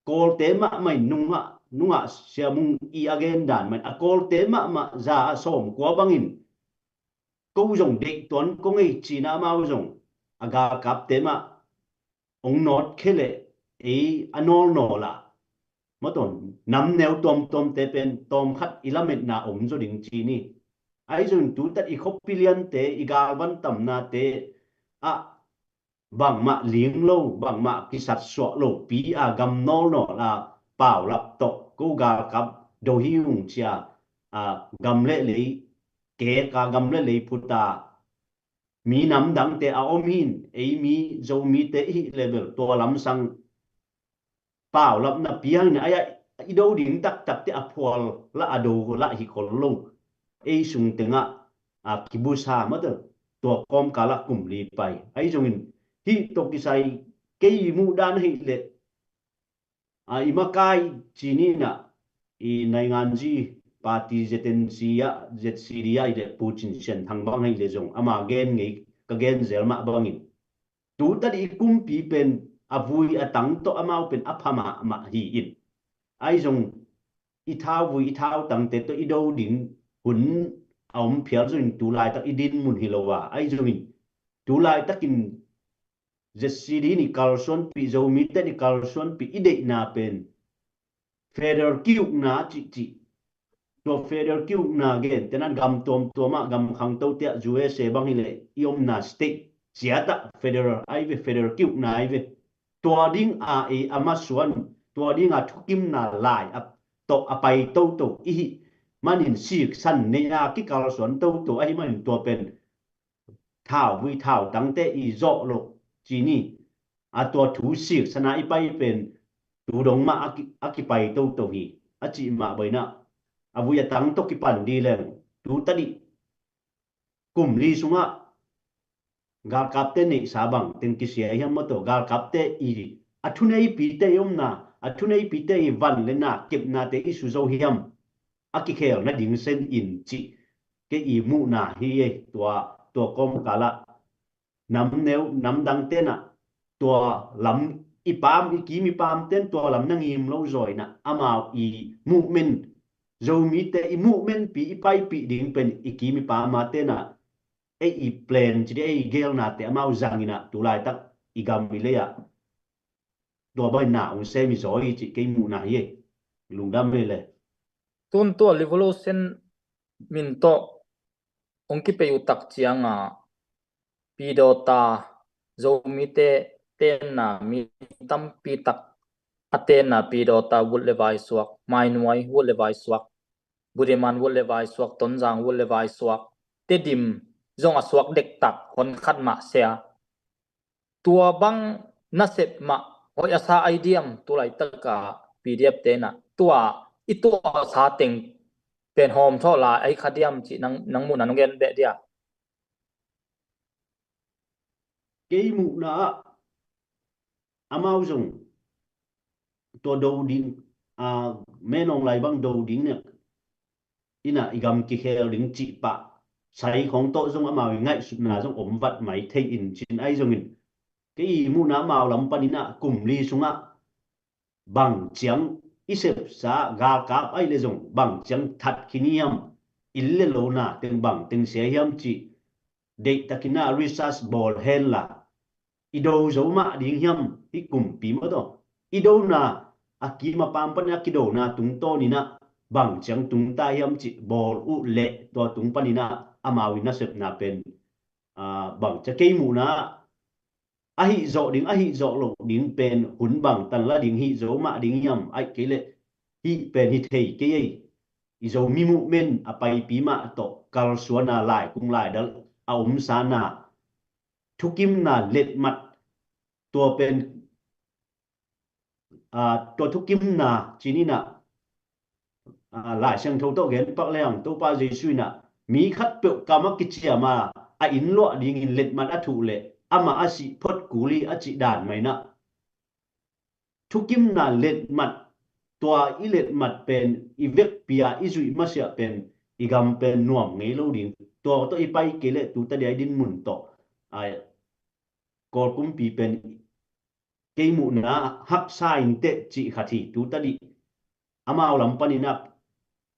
กอลเตะมาไม่นุ่งเสียมุงอีอเกนดานมันกอลเตะมาจะสมกว่าบังอินกูจงเด็กตัวนั้นก็ไงจีน่ามาจงอากากับเตะมาองนอดเคเลอันนอลนอละมาตอนนำแนวตอมเตเป็นตอมขัดอิลาเมตนาอมจดิงจีนี่ไอ้จนตูตัดอีกปิเลียนเตอีกาวันตำนาเตบางมาเลี้ยงโลบางมากิสัตสวโลปีกำนอลนอเปล่าลับตกกูกากับโดฮิวงเชียกำเล่เลยเกกากำเล่เลยพุตามีน้ำดังเตอมินมีโจมีเตอีเลเวลตัวลำสังเปล่ารับนับเพียงเนี่ยไอ้ดูดิ่งตักที่อพอลละอดูละฮิคอลลงสุงตึงกิบุษามาเถอะตัวกอมกาละกลุ่มลีไปไอ้จงอินที่ตกที่ใส่เกยมูดานให้เละอีมาไกจีนี่นะในงานจีปาร์ตี้เจเทนซียเจตซีเรียเดปูชินเชนทางบ้างให้เลยจงมาเกนไงก็เกนเซลมาบ้างอินตูตัดอีกุมปีเป็นวุยตังโตอามาเป็นอภมาฮีอินไอ้จงอีท้าวุยท้าตังเตโตอีโดดินหุ่นเอาเพียรจงตูลายตักอีดินมุนฮิโลวาไอ้จงอินตูลายตักินเจสีดีนี่คาร์ลสันปีโจมิเตนี่คาร์ลสันปีอีเดนาเป็นเฟเดอร์คิวนาจิตัวเฟเดอร์คิวนาเกนแต่นั้นกำตัวมากำขังโตเตะจูเอเซบังฮิเลยอมนาสเตเสียตะเฟเดอร์ไอเวเฟเดอร์คิวนาไอเวตัวดิ้งอามาส่วนตัวดิ้งทุกิมนาลายตกไปโตอีมันเห็นสีสันในกิกาลส่วนโตไอ้มันเห็นตัวเป็นเท้าวิเท้าตั้งแต่อีโจโลจีนี่ตัวถูสีสนาอีไปเป็นตูดงมากิไปโตฮีจีมาไปนะวิตั้งตกิปันดีเลยตูตัดดิกลุ่มลีสุงgak kapten ni sabang ten kisia yang moto gak kapte iri athunei pite yomna athunei pite van lena kepna te isu zo hiam akikhel na ding sen in chi ke i mu na hi tua kom kala nam neu nam dang te na tua lam i pam i ki mi pam ten tua lam nang im lo zoi na ama i movement zomi te i movement pi i pai pi ding pen ikimi pa ma te na i plan chi de gel na te amau zangina tu lai tak igam mi le ya do bai na un se mi zoi chi ke mu na ye lungdam me le tun to revolution min to ongki pe utak chianga pidota zomi te ten na mi tam pi tak aten na pidota wul le vai suak mai nuai wul le vai suak budiman wul le vai suak tonjang wul le vai suak te dim zong a suak dek tak hon khat ma sia tua bang na sep ma hoi asa idm tu lai taka pdf te na tua itu sa teng pen hom tho la ai khadiam chi nang mu nan gen be dia ke mu na amau zong to do ding menong lai bang do ding ne ina igam ki khel ding chi pa sai khong to zong amau ngai su na zong om vat mai thei in chin ai zong in ke mu na mau lam panina kum li sunga bang chiang isep sa ga kap ai le zong bang chiang that kiniam ille lo na teng bang teng se hiam chi de takina research ball hen la ido zo ma ding hiam hi kum pi ma do ido na akima pam pan akido na tung to ni na bang chiang tung ta hiam chi ball u le to tung panina amawi na sep na pen bang cha ke mu na ahi zo lo ding pen hun bang tan la ding hi zo ma ding yam ai ke le hi pen hi thei ke ei i zo mi mu men apai pi ma to kal suana lai kung lai dal a sa na thukim na let mat to pen to thukim na chini na lai sang tho to gen pak leang to pa jesu na mi khat pe kama kichia ma a in lo ding in let mat a thu le ama asi phot kuli achi dan mai na thukim na let mat tua i let mat pen i vek pia i zui ma sia pen i gam pen nuam ngei lo ding to i pai ke le tu ta dai din mun to ai kol kum pi pen ke mu na hak sa in te chi khathi tu ta di amau lam panina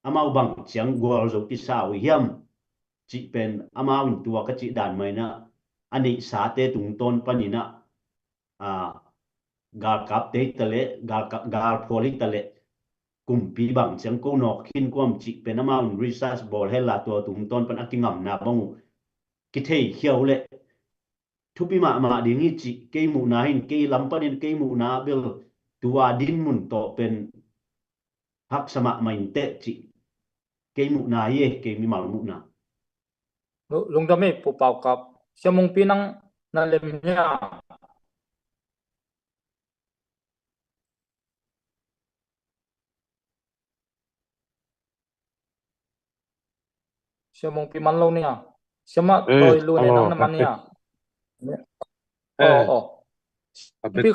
amau bang chiang gol zo ti sa wi hiam chi pen amau in tua ka chi dan mai na ani sa te tung ton panina gal kap te tale gal pholi tale kumpi bang chiang ko nok khin kom chi pen amau research bol hela to tung ton pan akingam na bang ki thei khiau le thupi ma ding hi chi ke mu na hin ke lam panin ke mu na bel tua din mun to pen hak sama main te chi ke mu na ye ke mi mal mu na lung da me pu pau kap semong pinang na lem nya semong pi man lo nia sema toy lu ne nang na man nia pi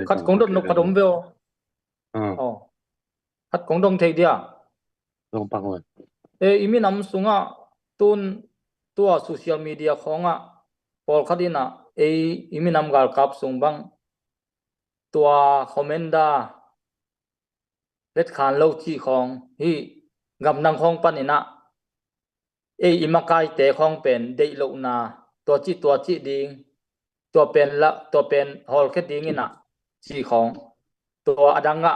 khat kong dot nok padom veo khat kong dong thei dia dong pang wen imi nam sunga tun tua social media khonga pol khadina imi nam gal kap sung bang tua khomenda let khan lo chi khong hi gam nang khong panina imakai te khong pen dei lo na tua chi ding tua pen hol khe ding ina chi khong tua adanga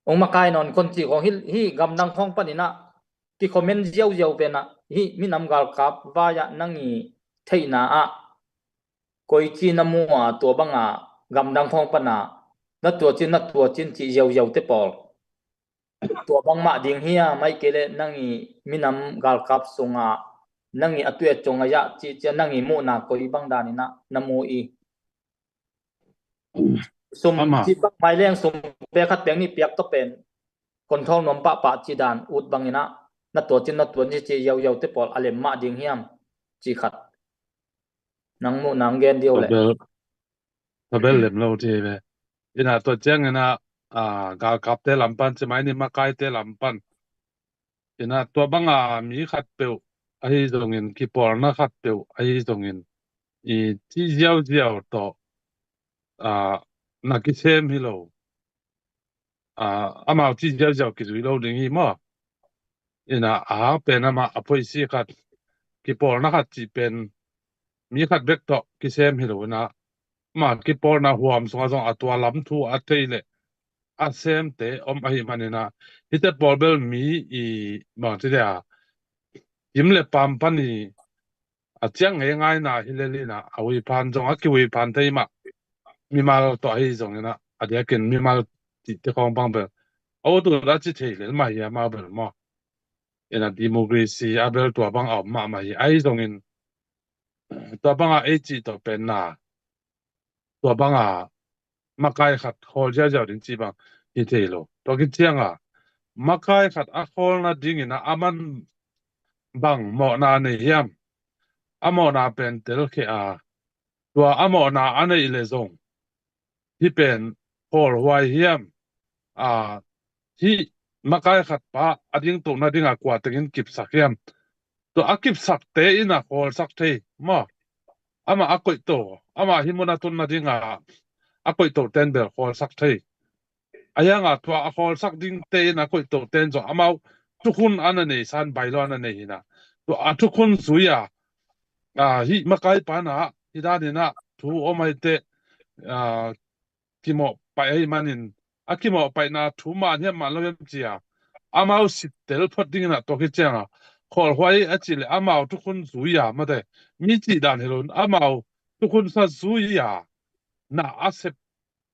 ong makai non kon chi khong hi gam nang khong panina ki comment jiao pe na hi mi nam gal kap wa ya nangi theina a koi chi na mu a to banga gam nang khong pana na tua chin chi jiao te pol tua bang ma ding hia mai kele nangi mi nam gal kap sunga nangi atue chonga ya chi nangi mu na koi bang dani na namu i sum chi bang mai leng sum pe khat peng ni piak to pen kon thong nom pa chi dan ut bangina na to chin chi yau te pol alem ma ding hiam chi khat nang mu nang gen dio le tabel lem lo te be ina to chang ina ga kap te lampan che mai ni ma kai te lampan ina to banga mi khat pe ai dong in ki por na khat pe ai dong in i chi jiao to na ki sem hi lo ama chi jiao ki zui lo ding hi mo ina pen ama apoi si khat ki por na khat chi pen mi khat bek to ki sem hi lo na ma ki por na huam so zong atwa lam thu a theile a sem te a hi manina hite por bel mi I ma ti da yim le pam pani a chiang ngai na hi le li na a wi pan zong a ki wi pan te ma mi mal to hi zong na a dia ken mi mal ti te kong bang bel o tu da chi thei le ma ya ma bel mo ina democracy a bel to bang a ma hi ai zong in to bang a e chi to pen na to bang a ma kai khat khol ja ja din chi bang hi thei lo to ki chiang a ma kai khat a khol na ding ina aman bang mo na ne hiam amo na pen tel ke a tua amo na ane ile zong hi pen khol huai hiam a hi makai khat pa ading to na dinga kwa tengin kip sak hiam to akip sak te ina khol sak the ma ama akoi to ama himuna tun na dinga akoi to ten bel khol sak the ayanga tua a khol sak ding te ina koi to ten zo amau tukun anane san bailo anane hina to atukun suya hi makai pa na hidani na thu omai te kimo pai ai manin akimo pai na thu ma nya ma lo chia amao sit tel phot ding na to ki changa khol hwai achile amao tu khun zuya ma de mi chi dan helon amao tu khun sa zuya na asep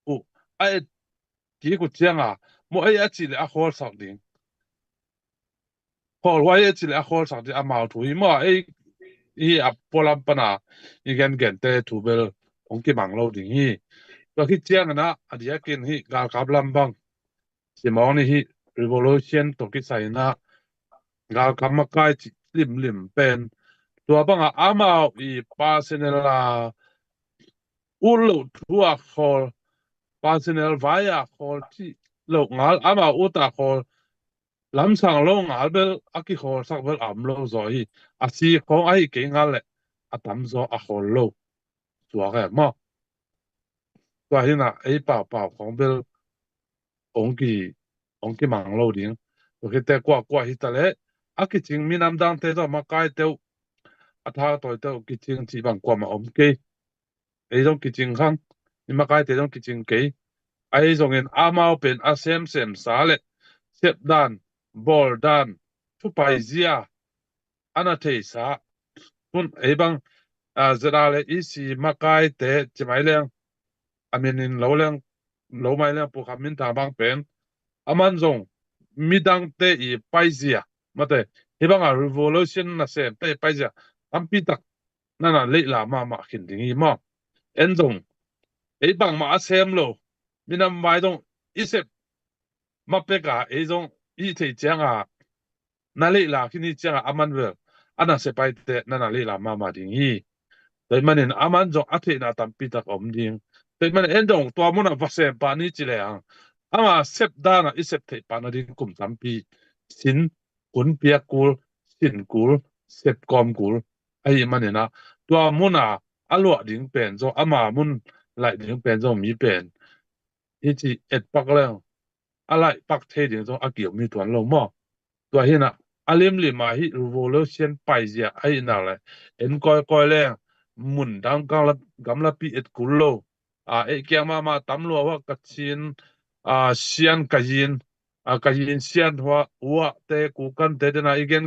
u ai ki ku changa mo ai achile a khol sak ding khol hwai achile a khol sak ding amao thu hi ma ai hi a polam pana i gen te thu bel ong ki mang lo ding hi to ki changa na adia kin hi gal kablam bang simong ni hi revolution to ki sai na gal kamakai chi lim pen tua banga amao I pasenela ulo tua khol pasenel vaya khol chi lo ngal ama uta khol lam sang lo ngal bel aki khol sak bel am lo zo hi asi khong ai ke ngal le atam zo a khol lo tua ga mo tua hi na ai pa khong bel ongki mang lo ding to ke te kwa hi ta le aki ching minam dang te zo ma kai te atha toy te ki ching chi bang kwa ma om ke ei jong ki ching khang ni ma kai te jong ki ching ke ai jong en amao pen a sem sa le sep dan bol dan thu pai zia ana te sa tun ei bang zera le I si ma kai te chi mai leng amin in lo mai leng pu kham min ta bang pen aman zong midang te I pai zia mate hi bang a revolution na sem te pai zia ampi tak nana le la ma khin ding I ma en zong ei bang ma sem lo minam mai dong isep ma pe ka ei dong I thei chang a na le la kini chang a aman wel ana se pai te nana le la ma ding hi doi manin aman zong a the na tam pi tak om ding doi man en dong to mo na va sem pa ni chi le ang ama sep da na isep thei pa na ding kum tam pi sin kun pia kul sin kul sep kom kul ai manina to mo na alo ding pen zo ama mun lại ding pen zo mi pen hi chi et pak leng alai pak the ding zo a kiu mi tuan lo mo to hi na alim li ma hi revolution pai zia ai na le en koi leng mun dang gam la pi et kul lo e kyang ma tam lo wa ka chin sian ka yin sian wa te ku kan te na igen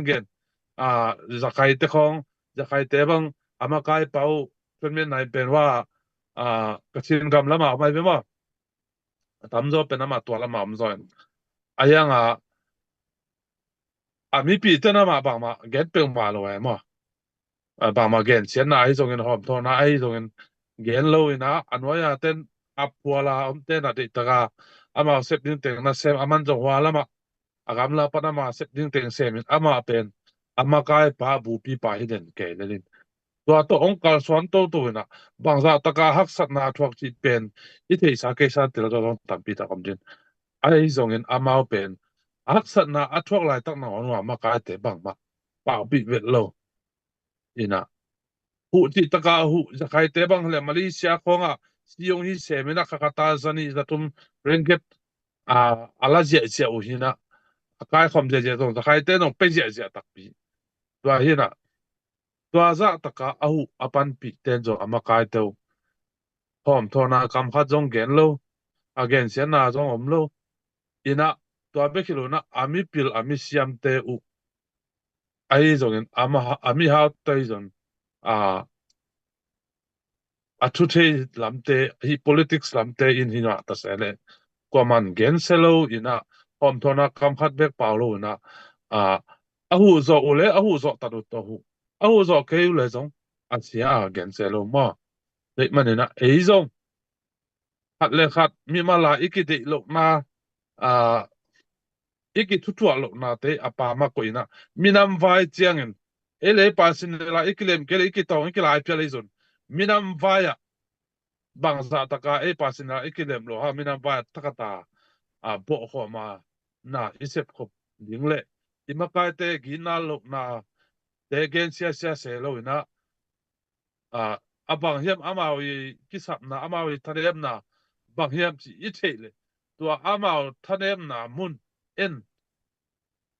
zakai te khong zakai te bang ama kai pau pen men nai pen wa ka chin gam lama mai be ma tam zo pen ama to lama am zo ayang mi pi te na ma bang ma get pe ma lo ma bang ma gen chen na ai zong en hom tho na ai zong en gen lo ina anwaya ten apwala om te na de taga ama sep din teng na sem aman zo wa lama agam la pa na ma sep din teng sem ama pen ama kai pa bu pi pa hi den ke le lin to ong kal swan to na bang za taka hak sat na thuak chi pen I thei sa ke sa tel do tam pi ta kom din ai zong en amao pen hak sat na a thuak lai tak na on wa ma kai te bang ma pa pi vet lo ina hu ti taka hu za kai te bang le Malaysia khonga siong hi semina ka kata zani zatum ringgit ala je u hina cái không dễ dễ rồi cái tên nó bây giờ dễ đặc biệt và hiện à và ra tất cả ahu apan bị tên rồi ama cái tàu hôm thọ na cầm khát giống gen lâu again xem na giống om lâu ina tua bé kilo na ami pil ami siam te u ai rồi ami hao te rồi à thu thế làm te hi politics làm te in hina ta sẽ lệ qua man gen selo ina hôm thọ na cầm khát bé bảo lâu na à ahu zo ule ahu zo ta do hu ahu zo ke ule giống asia gen selo mo để mà nè ấy giống hạt lệ hạt mi mà là ít cái lộ na à iki tutua lo na te apa ma ko ina minam vai chiangin ele pa sin la ikilem kele iki tong iki lai pele zon minam vai bang za taka e pa sin la ikilem lo ha minam vai takata a bo ho ma na isep ko dingle ima kai te gina lo na te gen sia se lo ina a abang hiam amawi kisap na amawi tanem na bang hiam chi itele to amaw tanem na mun en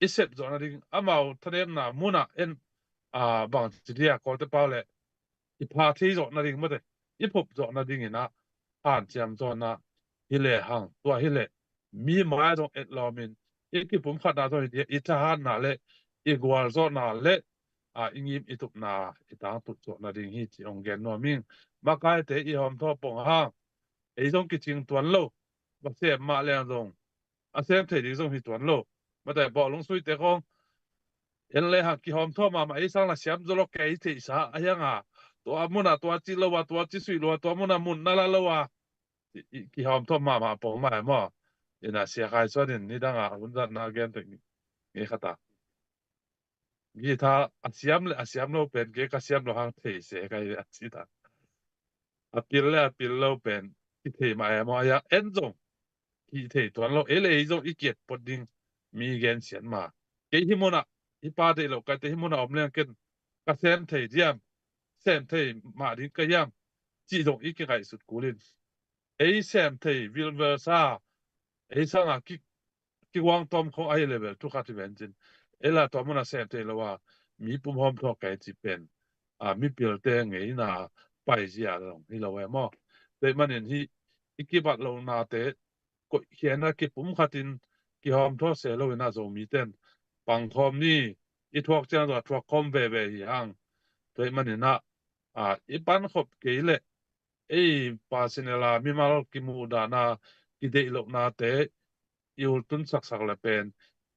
isep zona ding amau tanem na muna en bang chidia ko te pale I party zona ding mate I pop zona ding ina han chiam zona hile hang tua hile mi mai zong et lomin iki pum khat na zoi dia itahan na le igwal zona le ingim itup na itang tut zona ding hi chi ong gen no ming makai te I hom tho pong hang ei zong ki ching tuan lo ba se ma le zong a sem the ding zong hi tuan lo mà tại bỏ lông suy tế không em lấy hàng kỳ hòm thô mà ấy sang là xem rồi cái thì sao ai à tua muốn à tua chỉ lâu à tua chỉ suy lâu tua muốn à muốn nala lâu à kỳ hòm thô mà bỏ mà mà nên là sẽ khai xuất đến đi đang à muốn ra na gen tự nghe khát à nghĩ tha xem lâu bên cái xem lâu hàng thì sẽ cái gì ta apil lâu bên thì mà ya en zong thì tuan lâu ấy là ấy zong ý kiến bất định mi gen xian ma ke himona ipa de lo ka te himona omlen ken ka sem thei diam sem thei ma din ka yam chi dong ik kai sut kulin ei sem thei wilver sa ei sanga ki wang tom kho ai level tu khat venjin ela to mona sem thei lo wa mi pum hom tho kai chi pen mi pil te ngei na pai zia long hi lo we mo te manin hi ikibat lo na te ko hiana ki pum khatin ki hom tho se lo na zo mi ten pang thom ni I thuak chang zo thuak khom ve ve hi hang toi mani na I pan khop ke le ei pasinela mi mal ki mu da na ki de lo na te yul tun sak sak le pen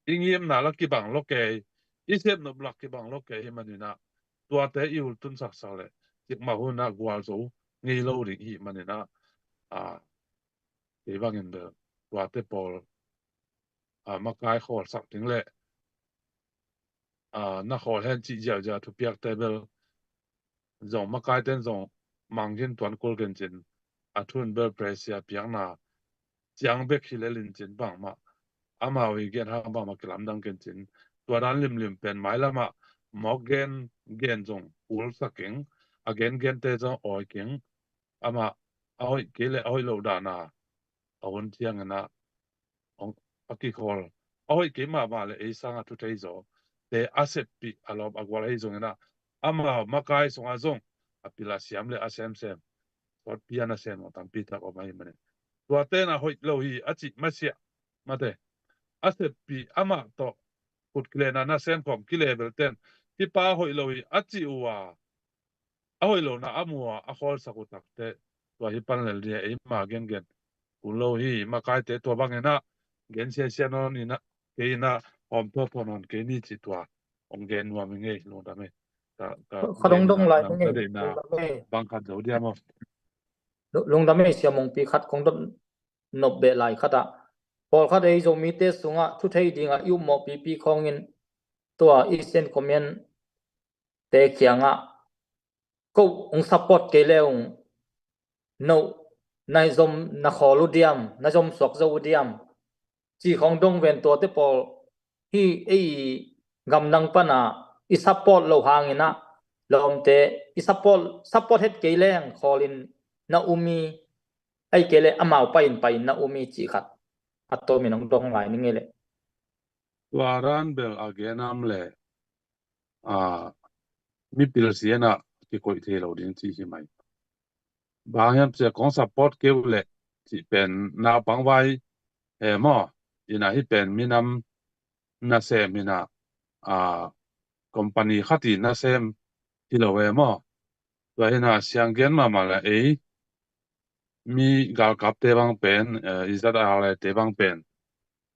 ingiem na la ki bang lo ke I sep no blak ki bang lo ke hi mani na tua te yul tun sak sak le tik ma hu na gwal zo ngei lo ri hi mani na ke bang in de tua te pol ma kai khol sak ting le na khol hen chi ja ja thu piak table zong ma kai ten zong mang jin tuan kol gen jin thun ber presia piang na chiang be khile lin jin bang ma ama wi gen ha ba ma klam dang gen jin tua dan lim pen mai lama mo gen zong ul saking again gen te zong oi king ama oi kele oi lo da na awon chiang na ong aki khol oi ke ma le e sanga tu te zo te asep pi alob agwal e zong na ama makai song azong apila siam le asem sem tot piana sem o tam pita o mai mane tua te na hoi lo hi achi masia mate asep pi ama to put klena na sem kom ki level ten ki pa hoi lo hi achi uwa a hoi lo na amua a khol sakutak te tua hi pan le dia e ma gen kun lo hi makai te to bangena gen sia no ni na ke na om to non ke ni chi tua ong gen wa mi nge lo da me ta khadong dong lai nang nge ta de na bang khat zo dia mo lung dame siamong pi khat kong don nop be lai khata pol khat ei zo mi te sunga thu thei dinga yu mo pi khongin tua Eastern Command te khianga ko ong support ke leung no nai zom na kholu diam na zom sok zo diam chi khong dong ven to te pol hi ei gam nang pana I support lo hangina lom te I support het ke leng kholin na umi ai kele amau pain na umi chi khat atto minong dong lai ni ngele ตัวร้านเบลอาเกนามเล่มีพิลเซียนะที่คุยเทเราดิ้งที่ไหมบางอย่างจะของซัพพอร์ตเกี่ยวเล่ที่เป็นนาปังไว้มอยินาที่เป็นมีน้ำนาเซมินาคอมพานีขัดที่นาเซมที่เรามอตัวยินาเสียงเกนมาละมีกาลกับเตบังเป็นอิสระอะไรเตบังเป็น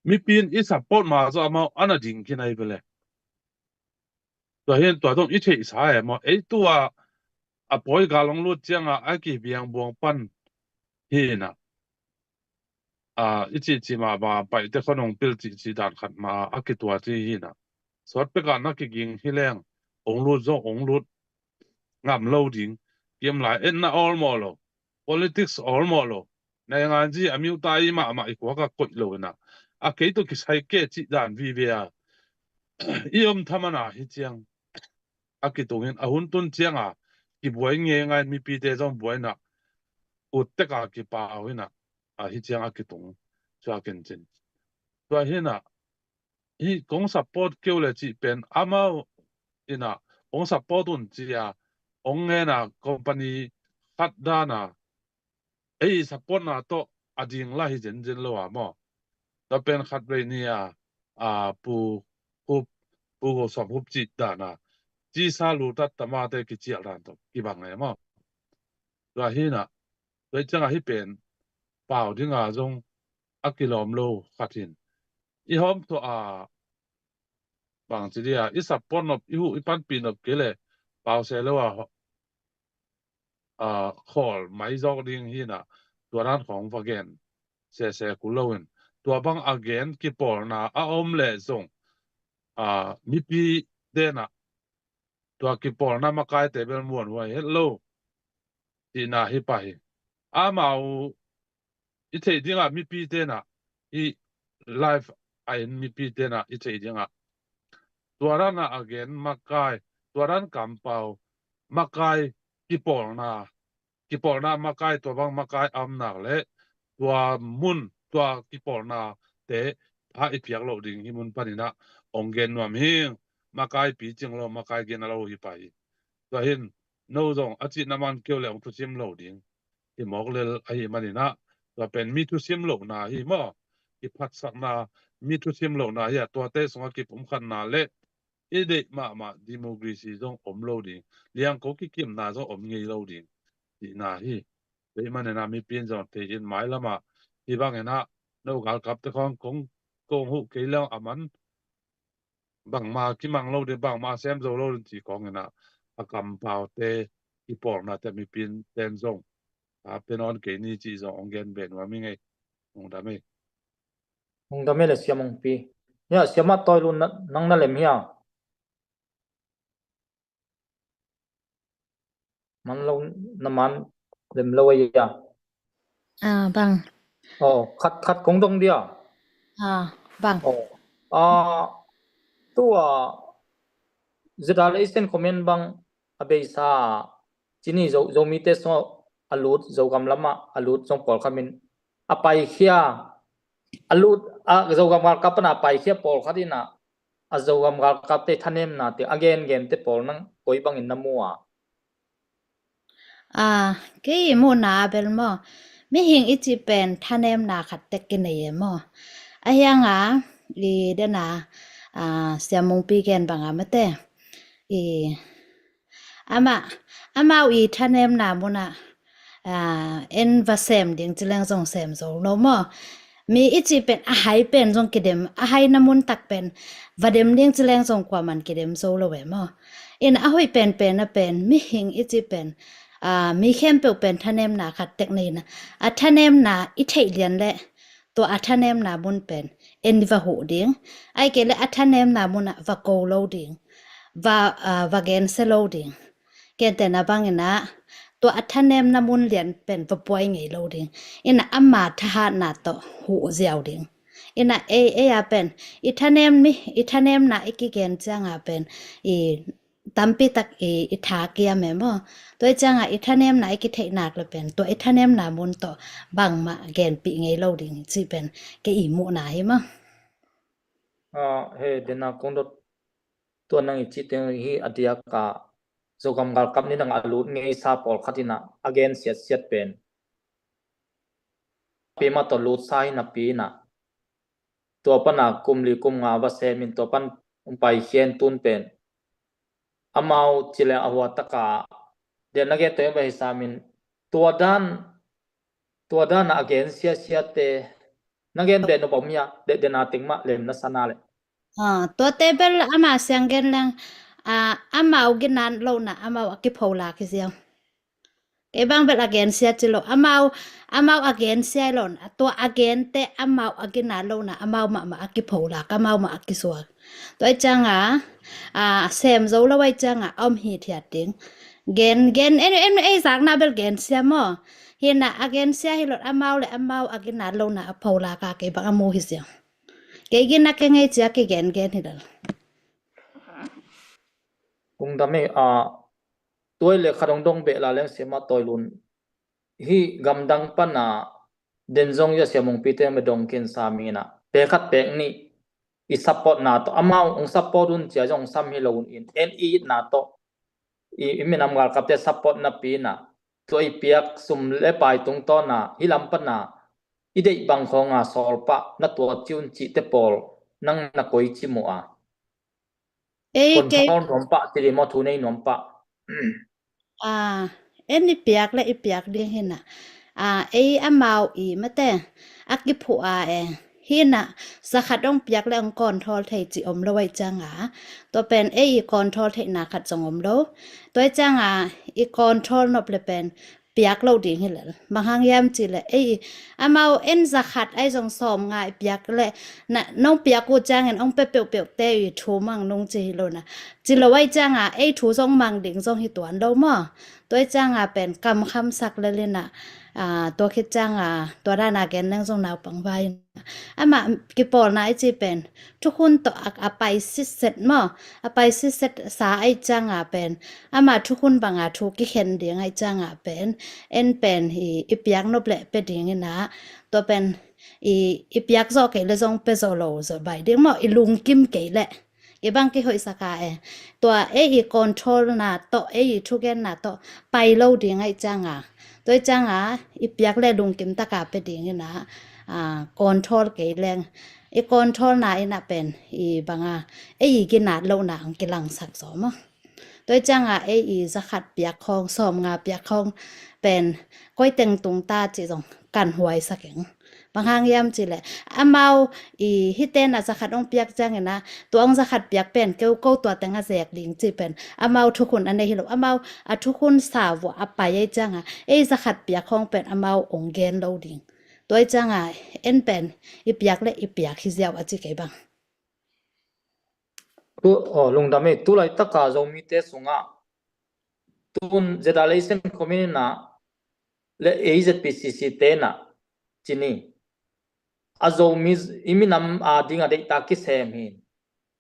มีปีนอิสปอร์ตมาจะมาอันนั้นจริงที่ไหนไปเลยตัวเห็นตัวต้องอิเชอิสายมาตัวปอยกาลงรถเจียงไอ้กี่เบียงบวงปันเห็นอิจิมาไปแต่ขนมปิลจิดานขัดมาไอ้กี่ตัวที่เห็นสวัสดิการนักกิงที่แรงองรุดองรุดงามเล่าจริงเกมหลายน่า all หมดเลย politics all หมดเลยในงานที่มิวตายมาอีกว่าก็กดเลยนะเกี่ยตัวกิจให้เกี่ยจิดานวิเวียยอมทำมันฮิเจียงกี่ตัวเห็นหุ่นตุนเจียงกี่บวยเงี้ยงมีปีเตจงบวยนะอุดเตกกี่ป่าวนะฮิเจียงกี่ตัวจะกินจริงตัวเห็นฮีกงซัพพอร์ตเกี่ยวเลยจีเป็นมากงซัพพอร์ตตุนจีองเงินคอมพานีขัดด้านซัพพอร์ตโตดิ่งละฮิเจนเลยมั้งแต่เป็นขัดเรเนียผู้สอบผู้จิตด้านจีซาลูตัดตมาเตกิจิอารันโตกี่บางไงมั้งตัวเห็นโดยจังให้เป็นเปล่าที่งาจงกิลอมโลขัดหินอีหอมตัวบางทีสับปนอบอีปันปีนอบเกลเลยเปล่าเสร็จแล้วขอไม่จอกดิ้งหินตัวนั้นของฟาเกนเสกุลวินตัวบางอเกนกี่ปอร์นะอมเลซงมีปีเดนะตัวกี่ปอร์นะมาไกลแต่เป็นมวนไว้เฮลโลที่น่าฮิไปมาอีเทดิ้งมีปีเดนะอีไลฟ์มีปีเดนะอีเทดิ้งตัวนั้นagain มาไกลตัวนั้นกำเปามาไกลกี่ปอร์นะมาไกลตัวบางมาไกลนักเลยตัวมุนตัวกี่ปอร์นะแต่อีเพียกเราดิ่งที่มุนปนินะองเกนวมหิงมาไกลปีจิงเรามาไกลเกนเราฮิไปตัวเห็นโน้ตงอาจิตน้ำมันเกี่ยวเลยองทุชิมเราดิ่งที่หมอกเลยมันนี่นะตัวเป็นมีทุชิมเรานะฮิมอที่พัดสักนามีทุชิมเรานะตัวเตะสงกิผมขันนาเละเด็กมาดิโมกรีซีจงโลดิ่งเลี้ยงก็คิมนาจงเงยโลดิ่งที่นาฮีเดี๋ยวมันเนี่ยมีเปลี่ยนจงเทียนไม้ละมาที่บางเนี่ยเราการกับแต่ของกงหุกเลี้ยงมันบางมาคิมังโลดิ่งบางมาแซมโซโลดิ่งที่ของเนี่ยกำเปล่าเตะที่ปอกแต่มีเปลี่ยนเต็มจงเป็นนอนเกนี่จีจงองเกนเป็นว่าไม่ไงองดำไม่เลยเสียมงปีเนี่ยเสียมาต่อยลุนนั่งนั่นเลยมั้ยมันลงน้ำมันเดิมเลยบังคัดคงตรงเดียวบังตัวจะได้เส้นคอมเมนต์บังอเบซ่าที่นี่จะมีเตสโนอลูดจะกำลังมาอลูดจงปอลคามินไปเขียอลูดจะกำลังกับนะไปเขียปอลคาดินะจะกำลังกับเตทันเนมนะเตagainเตปอลนั่งคอยบังอินน้ำมัวกี่โมนาเบลมอไม่เห็นอิจิเป็นท่านเอ็มนาขัดเตกินเลยมอยังลีเดน่าเสียมงปีแกนบางไม่เตอามาอีท่านเอ็มนาโมนาเอ็นวาเซมดิ่งจิเลงจงเซมโซโนมอมีอิจิเป็นอาหายเป็นจงกิเดมอาหายน้ำมุนตักเป็นวาเดมดิ่งจิเลงจงกว่ามันกิเดมโซโลเวมออาหายเป็นไม่เห็นอิจิเป็นมีเข้มเปลวเป็นท่านเอ็มนาขัดเทคนิคนะท่านเอ็มนาอิเทเลียนและตัวท่านเอ็มนาบุญเป็นวาหูดิ่งเกลท่านเอ็มนาบุญวาโกโลดิ่งวาเกนเซโลดิ่งเกณฑ์แต่นาบังนะตัวท่านเอ็มนาบุญเลียนเป็นวาป่วยไงโลดิ่งมาทหารนาโตหูเจียวดิ่งเป็นท่านเอ็มนากิเกนจังเป็นตัมปีตักอิทาเกียแม่บ่ตัวจังท่านเอ็มนากิเทนักเลยเป็นตัวท่านเอ็มนาบุญโตบังมาแกนปีไงโลดิ่งสิเป็นแกอีโมนาหิมะ he dena kondot to nang ichi teng hi adia ka zogam gal kap ni nang alut ngei sa pol khatina again siat pen pema to lut sai na pi na to pana kumli kum nga ba se min to pan pai hian tun pen amau chile awa taka de nage to ba hisamin to dan again siat te nagen de no bomya de na tingma lem na sanale tua table ama sianggen lang amau ginan lo na amau akipola kisiang cái bang bel again sia chilo amau again sia lon tua again te amau agina lo na amau ma akipola kamau ma akiswa toi changa sem zo lo wai changa hi thia ting gen em zak na bel gen sia mo hina again sia hi lot amau agina lo na apola ka ke bang amu hi sia ke gina ke ngai chia ke gen hi dal kung dame toy le kharong dong be la leng sema toy lun hi gamdang pana denzong ya semong pite me dong kin samina pe khat pe ni I support na to amau ong support un chia jong sam hi lo in ni na to I minam gal kapte support na pi na toy piak sum le pai tung to na hilam pana I dei bang khonga solpa na to chun chi te pol nang na koi chi moคนท้องหนอมปะติริมอทูในหนอมปะem ipiak le ipiak ding hina amau I mate akipu hina sakhatong piak le ang control thei chi om lo wai changa to pen control thei na khat chong om lo toy changa I control nop le pen piak lo ding hila mahang yam chi le amau en zakhat ai jong som ngai piak le na nong piak ku chang en ong pe te thu mang nong chi lo na chi lo wai changa thu jong mang ding jong hi tuan lo mo toy changa pen kam kham sak le le naตัวคิดจังตัวด้านอาเกนนั่งทรงนาวปังไว้มากิปอลนะไอจีเป็นทุกคนตัวไปซิเซตมั้งไปซิเซตสาไอจังเป็นมาทุกคนบางทุกกิเข็นเดียงไอจังเป็นเป็นอีเปียกนบเละเป็นเดียงนะตัวเป็นอีเปียกโซเกลจงเปโซโลสบายเดียงมั้งอีลุงกิมเกลเละอีบางกิหอยสักตัวคอนโทรลนะตัวทุกเกนนะตัวไปโลเดียงไอจังตัวจังอีเปียกเลยลุงกิมตะกาไปดิ่งนะคอนโทรลเกลแรงคอนโทรลนะน่ะเป็นบางกินนาดโลนะของกิลังสักสมตัวจังจะขัดเปียกคองสอมเปียกคองเป็นก้อยเต็งตุงตาจีจงกันหวยสักอย่างบางครั้งย้ำจีเลยเมาฮิเตนจะขัดองเปียกจังนะตัวองจะขัดเปียกเป็นเก้าตัวแต่งแสกลิงจีเป็นเมาทุกคนอันนี้หรอเมาทุกคนสาวไปยัยจังจะขัดเปียกของเป็นเมาองเกนโลดิงตัวจังเป็นอีเปียกและอีเปียกที่เจ้าอจิเกบังตัวลุงดำเองตัวไรตะกาจงมีเตสุงตุนเจดาเลเซนคอมมินนะและAZPCCเตนะจีนี่Azomiz iminam dinga de takisem hin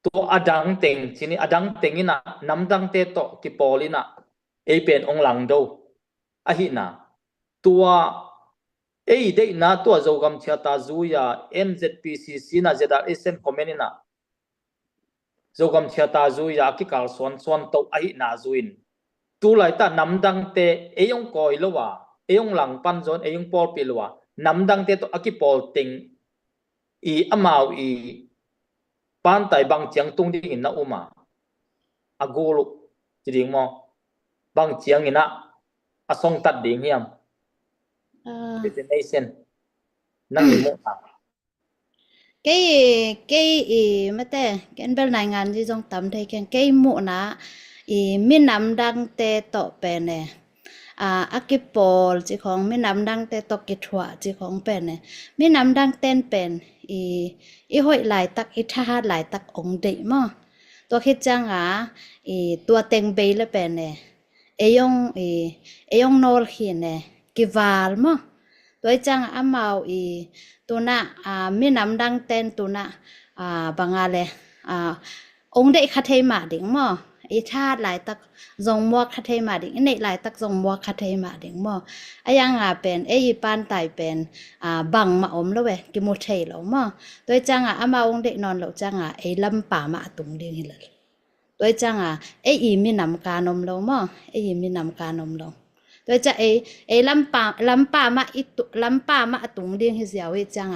to adang teng chini adang tengina namdang te to ki polina pen ong lang do ahina tua de na to zogam chata zuya NZPCC na zeda SM comenina zogam chata zuya ki kal son to ahina zuin tu lai ta namdang te eyong koi lowa eyong lang pan zon eyong pol pilwa namdang te to akipol ting amau pantai bang chiang tung ding in na uma agulu jiding mo bang chiang ina asong tat ding hiam destination nang mo cái mate cái bên này ngàn gì trong tầm thấy cái mũ na miền Nam đang tê tọ bè nè akipol chỉของmiền Nam đang tê tọ kịch họa chỉของbè nè miền Nam đang tên bè hội lại tắc tha lại tắc ống định màตัวคิดจังตัวเต็งเบลเป็นยองโนลขีนกิวาลมั้งตัวจังเมาตัวน่ะมีน้ำดังเต้นตัวน่ะบางอะไรองเด็กขัดให้มาดิ่งมั้ง อีชาติหลายตักจงมัวคัดให้มาดิ่งในหลายตักจงมัวคัดให้มาดิ่งมั่วอายังเป็นอีปานไตเป็นบังมาอมแล้วเว้กิมุเทแล้วมั่วตัวจังอามาองเด็กนอนแล้วจังลำป่ามาตุงดิ่งเลยตัวจังอีมีนำการนมแล้วมั่วอีมีนำการนมแล้วตัวจะลำป่ามาตุลำป่ามาตุงดิ่งเสียวจัง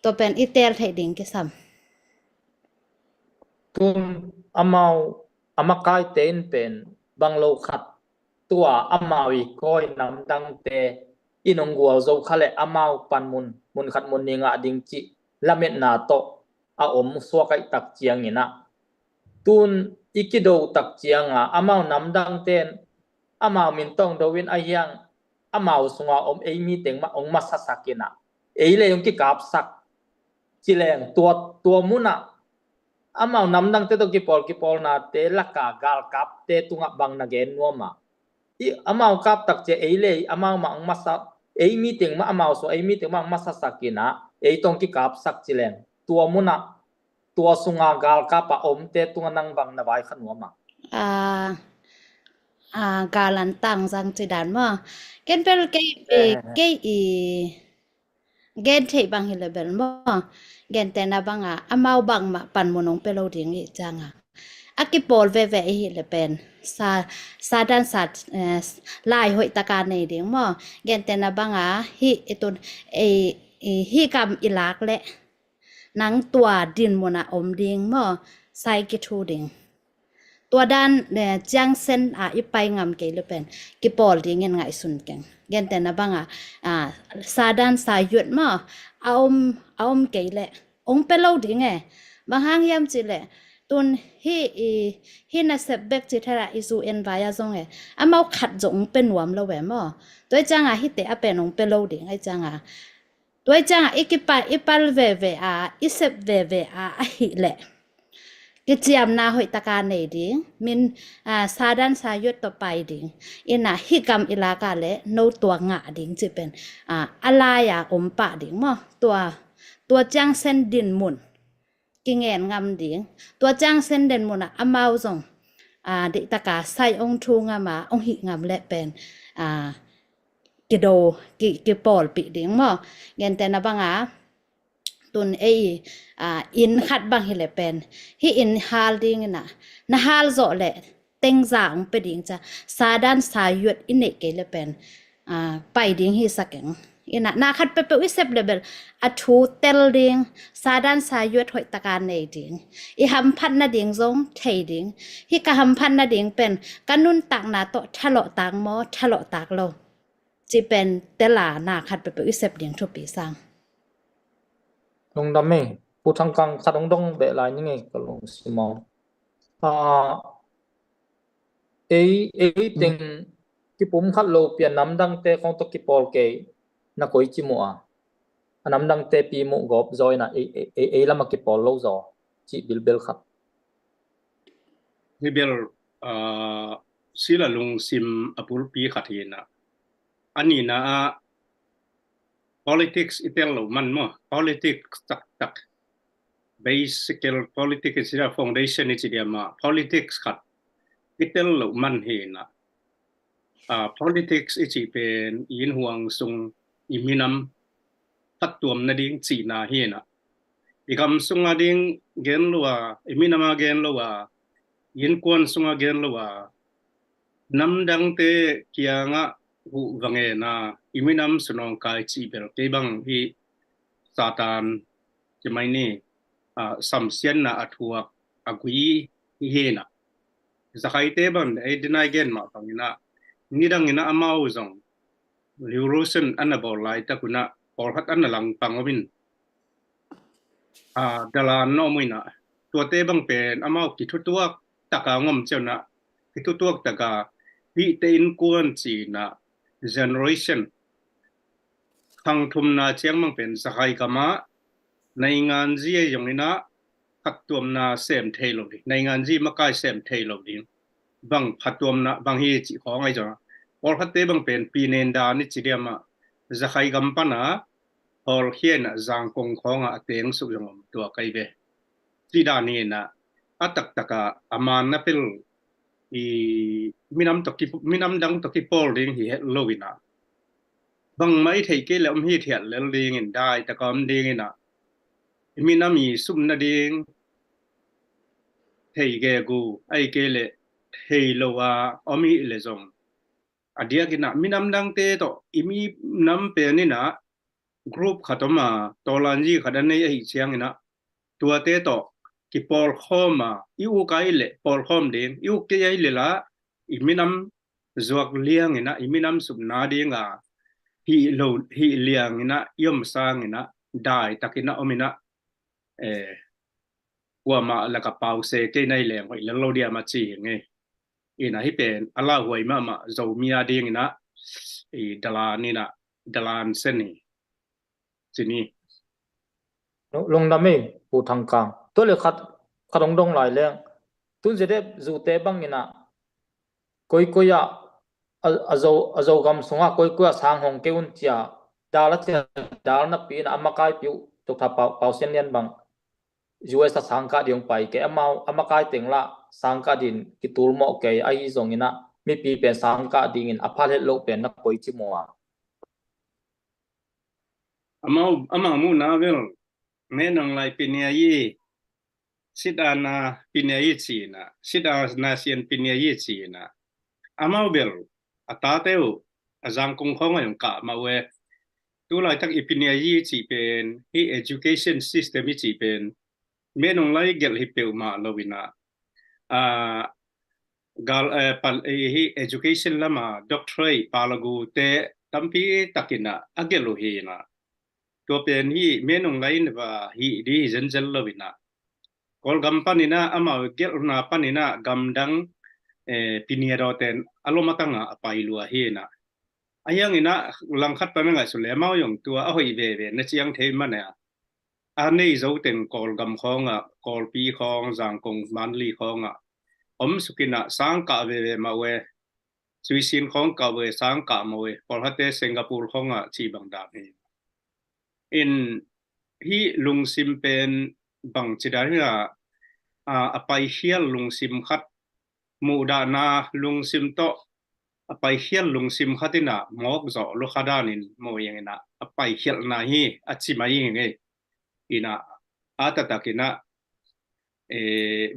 ตัวเป็นอีเตลไทยดิ่งกี่ซ้ำtun amakai ten pen banglo khat tua amawi koi nam dang te inong gual zo khale amau panmun mun khat mun ninga ding chi lamet na to a om so kai tak chiang ina tun ikido tak chianga amau nam dang ten amau min tong dowin ayang amau sunga om ei mi teng ma ong masasakina ei le yong ki kap sak chileng tua muna amau namdang te to kipol na te laka gal kap te tunga bang na gen nuama I amau kap tak che eile amau ma ang masa ei meeting ma amau so ei meeting ma masa sakina ei tong ki kap sak chileng tua muna tua sunga gal kapa om te tunga nang bang na bai khan nuama galan tang sang chidan ma ken pel ke gen thei bang hilebel ma gen tena banga amau bang ma pan monong pelo ding I changa akipol ve hi le pen sa dan sat lai hoi taka nei ding mo gen tena banga hi etun hi kam ilak le nang tua din mona om ding mo sai ki thu ding tua dan jang sen ipai ngam ke le pen kipol ding en ngai sun keng gen tena banga sa dan sa yut mo aom ke le ong pelo ding bang hang yam chi le tun hi na sep bek chi thara isu en vaya zong amau khat jong pen wam lo we mo toi changa hi te apen ong pelo ding ai changa toi changa ipal ve isep ve hi le ki chiam na hoi taka nei ding min sadan sayut to pai ding ina hi kam ilaka le no tua nga ding chi pen alaya ompa ding mo tua chang sen din mun kingen ngam ding tua chang sen den mun amau zong de taka sai ong thu nga ma ong hi ngam le pen kido ki pol pi ding mo gen te na banga tun in khat bang hi le pen hi in hal ding na hal zo le teng za ong pe ding cha sadan sayut ine ke le pen pai ding hi sakeng ina na khat pe wisep level athu tel ding sadan sayut hoi takan nei ding I ham phan na ding zong thei ding hi ka ham phan na ding pen kanun tak na to thalo tak mo thalo tak lo chi pen tela na khat pe wisep ding thu pi sang long dame pu thang kang khatong dong be lai ni nge kalong simo ei teng ki pum khat lo pian nam dang te khong to ki pol ke na koi chi mo anam dang te pi mo gop zoi na ei lama ki pol lo zo chi bil khat hi bel sila lung sim apul pi khathina ani na politics itel lo man mo politics tak basic politics is a foundation is dia ma politics khat itel lo man he na politics is pen in huang sung iminam patuam na ding chi na he na ikam sunga ding gen lowa iminama gen lowa yin kon sunga gen lowa nam dang te kianga hu wange na iminam sunong kai chi bel te bang hi satan chimai ni samsian na athuak agui hi na zakai te bang ai dinai gen ma pangina nidang ina amau zong liurosen anabol lai ta kuna por hat analang pangobin dala no muina tua te bang pen amau ki thutuak taka ngom chena ki thutuak taka hi te in kuan chi na generation khang thum na chiang mang pen sakai kama nei ngan ji yongina khattuam na sem thailo di nei ngan ji makai sem thailo di bang khattuam na bang hi chi khong ai jo or khatte bang pen pinen da ni chidiama zakai gampana or hien zang kong khonga ateng su jong tua kai be ti da ni na atak taka aman na pil minam dang to ki pol ding hi het lovina bang mai thei ke lem hi thiat lel ding in dai ta kom ding ina minam i sum na ding thei ge gu ai ke le thei lo wa omi le zong adia kina minam dang te to imi nam pe ni na group khatoma tolanji khadan nei ai chiang ina tua te to ki pol khoma iu kai le pol khom ding iu ke ai le la iminam zuak liang ina iminam sum na dinga hi lo hi liang ina yom sang ina dai takina omina wa ma la ka pau se ke nei leng hoi lang lo dia ma chi nge ina hi pen ala hoi ma zo mia ding ina i dala ni na dalan sen ni chini lung nami pu thang kang to le khatong dong lai leng tun je de zu te bang ina koi ya azo gam sunga koi sang hong ke un chia dala chia dal na pi na amakai piu to tha pau sen lian bang US ta sang ka diong pai ke amakai tengla sang ka din ki tul mo ke ai zong ina mi pi pen sang ka ding in aphal het lo pen na koi chi mo amau mu na vel me nang lai pinia yi sidana pinia yi chi na sidana sian pinia yi chi na amau bel atateu azang kong khong ayong ka ma we tu lai tak ipinia yi chi pen hi education system yi chi pen me nong lai gel hi peu ma lovina gal pal hi education lama doctorate palagu te tampi takina agelo hi na to pen hi me nong lai na ba hi di zen lovina kol gam panina ama gel na panina gam dang pinia roten alomatanga apailua hi na ayang ina langkhat pa nga sule mau yong tua a hoi ve na chiang the man ya a nei zo ten kol gam khonga kol pi khong jang kong manli khonga om sukina sang ka ve ma we suisin khong ka we sang ka ma we por hate singapore khonga chi bang da ni in hi lung sim pen bang chidar ya a pai hial lung sim khat mu da na lung sim to apai hial lung sim khatina mok zo lo khadanin mo yengena apai hial na hi achi mai nge ina ata takina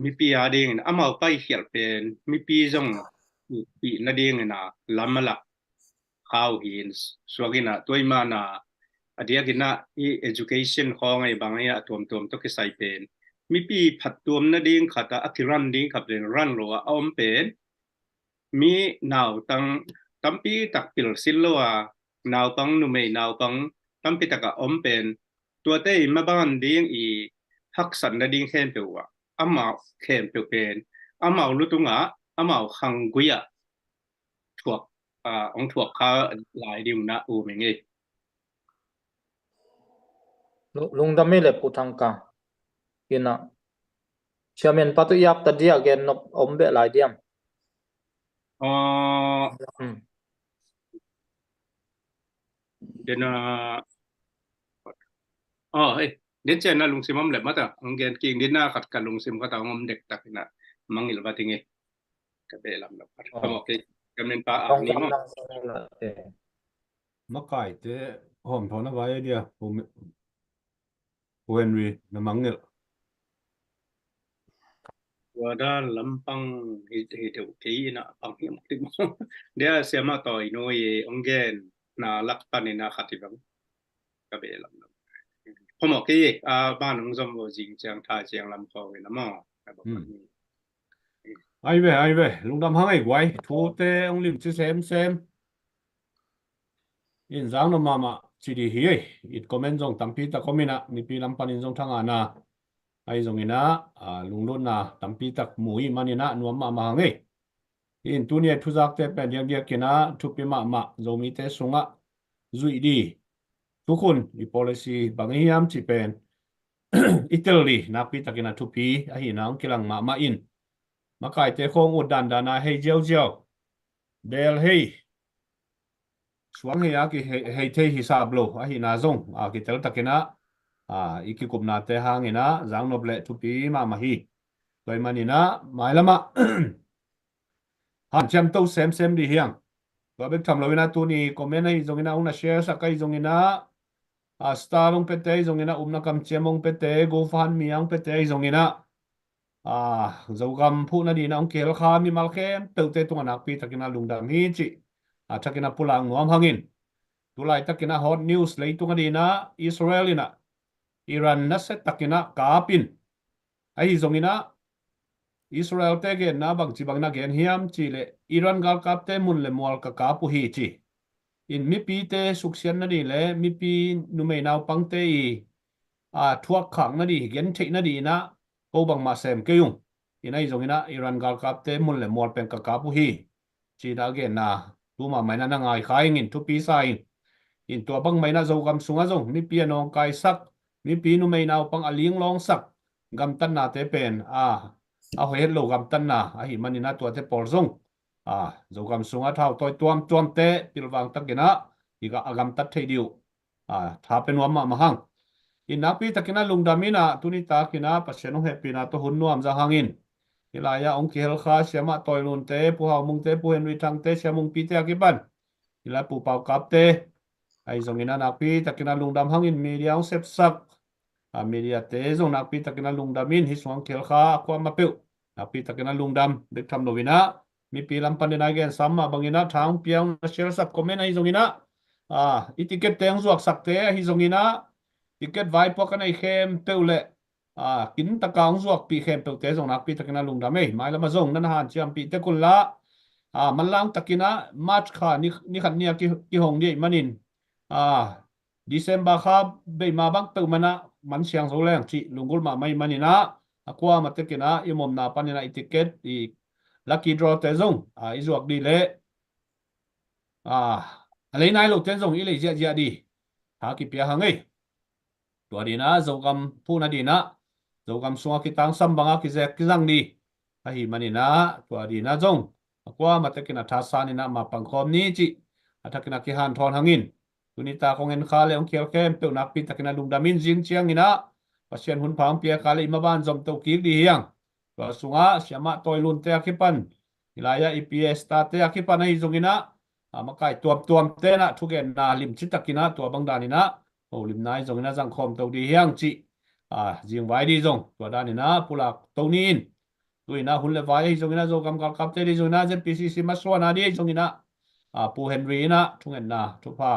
mi pi ading ama pai hial pen mi pi zong pi na ding na lamala how hin swagina toimana adia gina i education khong ai bangaya tom to ke sai pen mi pi phat tom na ding khata akiran ding khap ran lo om pen mi nào tăng tampi tak pil silloa nào pang nu mei nào pang tampi taka ompen tua te ma ban ding i hak san na ding khen pe wa amao khen pe pen amao lutunga amao khang guya thuak ong thuak kha lai dim na u me nge lung dami le pu thang kang ina chairman patu yak ta dia gen nop ombe lai diam den hey den chen na lung simam le mata ong gen king din na khat ka lung sim ka ta ngom dek tak na mangil ba tinge ka be lam na par pa okay kamen pa ni mo makai te hom thona vai dia Henry na mangil wada lampang hi te ke na pang hi mak tim dia siama toy no ye ongen na lak pani na khatibang ka be lam pom ke ba nong zom wo jing chang tha chang lam kho na mo ai về lungdam hang ai quay thu te ông lim chứ xem in giang no mama chỉ đi hi it comment jong tampi ta komina mi pi lam panin jong thanga na ai jong ina lunglun na tampi tak mui manina nuam mama hang ei in tunia thuzak te pen yang dia kina thupi mama zomi te sunga zui di tukun i policy bangiam chi pen Italy napi takina thupi a hi nang kilang mama in makai te khong udan dana hei jiao del hei suang hei ki hei the hisab lo a hi na zong ki tel takina iki kupna te hangina zang noble thupi mama hi toy manina mailama han cham to sem di hiang to bek tham lo ina tu ni comment ai zong ina una share sa kai zong ina a star long pete zong ina umna kam chemong pete go fan miang pete zong ina à dấu gam phụ na đi na ông kia kha mi mal khem tự te tung anak pi takina lungdam hi chi à takina pula ngom hangin tulai takina hot news lấy tung đi na Israel ina Iran na set takina kapin ai zong ina Israel te gen na bang chi bang na gen hiam chi le Iran gal kap te mun le mual ka kapu hi chi in mi pi te suksian na di le mi pi nu mei naw pang te i à thuak khang na di gen thei na di na ko bang ma sem ke yung inai zong ina Iran gal kap te mun le mual pen ka kapu hi chi da gen na tu ma mai na na ngai khai ngin tu pi sai in tua bang mai na zo gam sunga zong mi pi anong kai sak mi pi nu mei naw pang aling long sak gam tan na te pen a hoi lo gam tan na a hi manina tua te por zong à zo gam sunga thau toi tuam te pilwang takina iga agam tat thei diu à tha pen wa ma hang inapi takina lungdamina tunita kina paseno happy na to hunnuam za hangin ilaya ong khel kha siama toilun te pu hau mung te pu henry thang te siamung pi te akiban ila pu pau kap te ai zongina napi takina lungdam hangin media ong sep sak a media te zong napi takina lungdamin hi suang khel kha akwa mapeu napi takina lungdam bek tham lovina mi pi lampan den again samma bangina thang piang na share sak comment ai zongina a itiket teng zuak sak te hi zongina ticket vai po kan ai khem peule à kín ta kaung zuak pi khem pe te zong nak pi takina lungda mai mai lama zong nan han chiam pi te kulla à malang takina march kha ni khan nia ki hong ni manin à December kha be ma bang pe mana man siang zo leng chi lungul ma mai manina akwa ma tekina imom na panina ticket i lucky draw te zong à izuak di le à alei nai lo ten zong i le zia di ha ki pia hangai tua di na zo gam pu na di na zo gam sunga ki tang sam banga ki zek ki zang di a hi mani na tua di na zong akwa matakina thasa ni na ma pangkhom ni chi atakina ki han thon hangin tunita kongen khale ong khial kem pe nak pi takina lungdamin jing chiang ina pasien hun phang pia khale imaban zom to ki di hiang tua sunga siama toilun te akipan ilaya EPS ta te akipan ai zongina amakai tuam te na thugen na lim chitakina tua bangdani na lim nai zong na jang khom to di hiang chi jing vai di zong tua da ni na pulak to ni in tui na hun le vai zong na zo gam kal kap te di zong na ZPCC maswa na di zong ina pu Henry na thungen na thu pa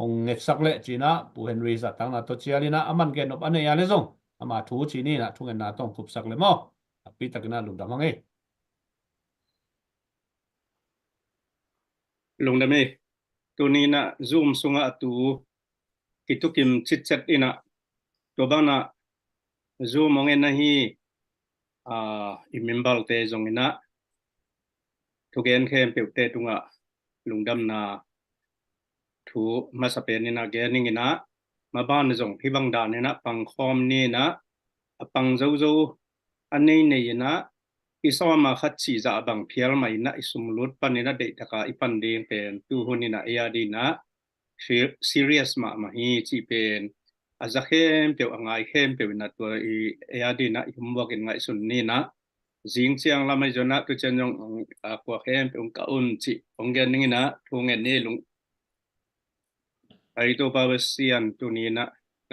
ong net sak le chi na pu Henry sa tang na to chiali na aman gen op ane ya le zong ama thu chi ni na thungen na tong kup sak le mo pi takina lum da mangai lungdame tu ni na zoom sunga tu kitukim chitchat ina to bana zoom ongen na hi imimbal te zongina thugen khem peute tunga lungdam na thu masapen ni na gening ina maban zong hibang da ni na pangkhom ni na apang zo zo anei nei na isawama khachi za bang phial mai na isumlut panina de taka ipan ding pen tu hunina ayadi na serious ma hi chi pen azakhem pe angai khem pe na to ayadi na humwak in ngai sun ni na jing chiang la mai jona tu chen jong kwa khem pe ka un chi ongen ni na thungen ni lung ai to pa sian tu ni na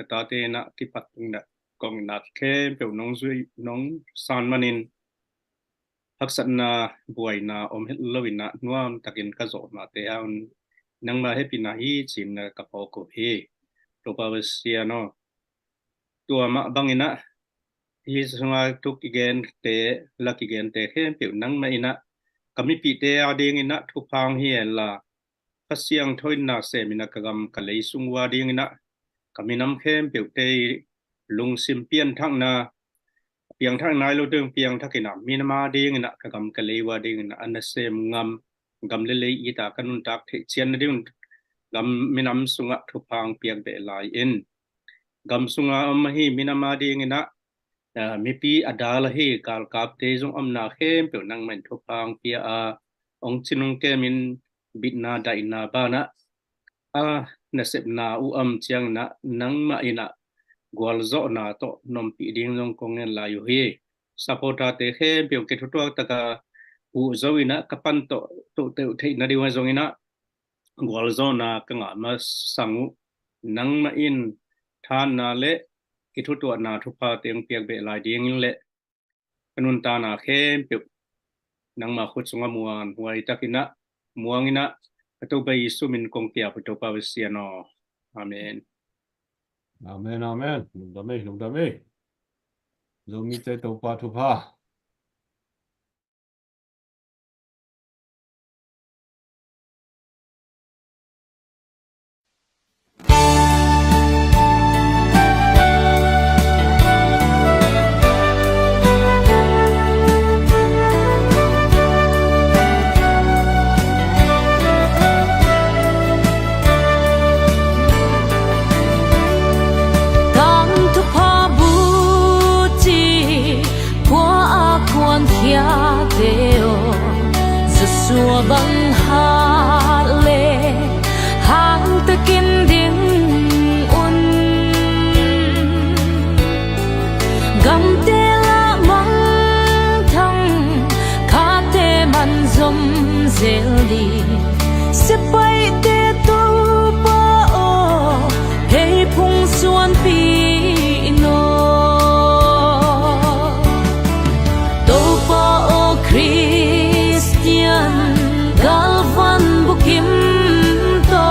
ta te na ki patung na kong na khem pe nong zui nong san manin haksat na buai na hit lovin na nuam takin ka zo ma te an nang ma happy na hi chin na ka po ko he to pa sia no tua ma bangina hi sunga tuk again te lucky again te khem pe nang ma ina kami pi te ading ina thu phang hi la pasiang thoin na se mina kagam kalei sungwa ding ina kami nam khem pe te lung sim pian thang na piang thang nai lo deng piang thakina minama ding na kagam kalewa ding na anasem ngam gam lele ita kanun tak the chian ding gam minam sunga thupang piang be lai in gam sunga hi minama ding na mipi adala hi kal kap te jong amna khem pe nang men thupang pia ong chinung ke min bitna daina bana nasep na u chiang na nang ma ina gwal zo na to nom pi ding jong kongen la yu hi supporta te khe pe ke thu taka zoina kapan to te thei na diwa zongina gwal zona kanga ma sangu nang ma in than na le kithu to na thupa teng piak be lai ding le kanun ta na khem pe nang ma khut sunga muan huai takina muangina to bai sumin kong pia to pa siano amen Amen, amen. Lung dame. Zomi te to pa tu pa. Xua băng hát lệ hàng ta kinh điển un gam tê la măng thăng khá tê man dâm dễ đi sẽ bay tê tu ba ô hei phung xuân phi nô tô ba ô Christian galvan bukim to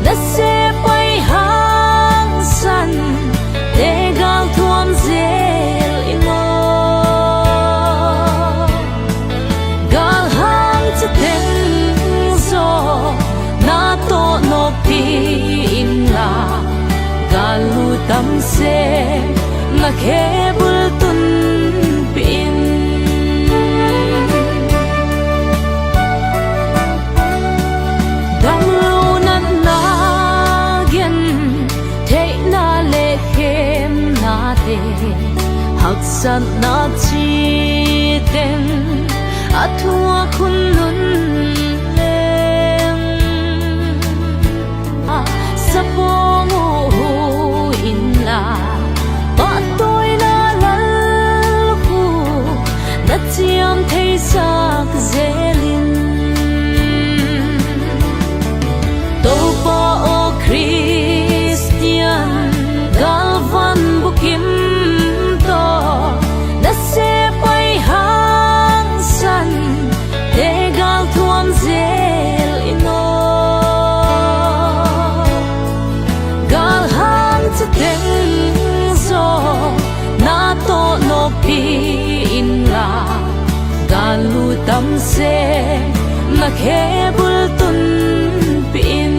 na se pai hang san te gal thuam zel ino gal hang chaten zo na to no pi in la galu tam se na khebul tun pin hak san na chi ten athua khun nun lem sapong hu in la ba tôi na lal hu na chiam thei sak zelin to pa o Christian galvan bukim se pai hang san te gal thuam zel ino gal hang chaten zo na to no pi in la galu tam se na khebul tun pin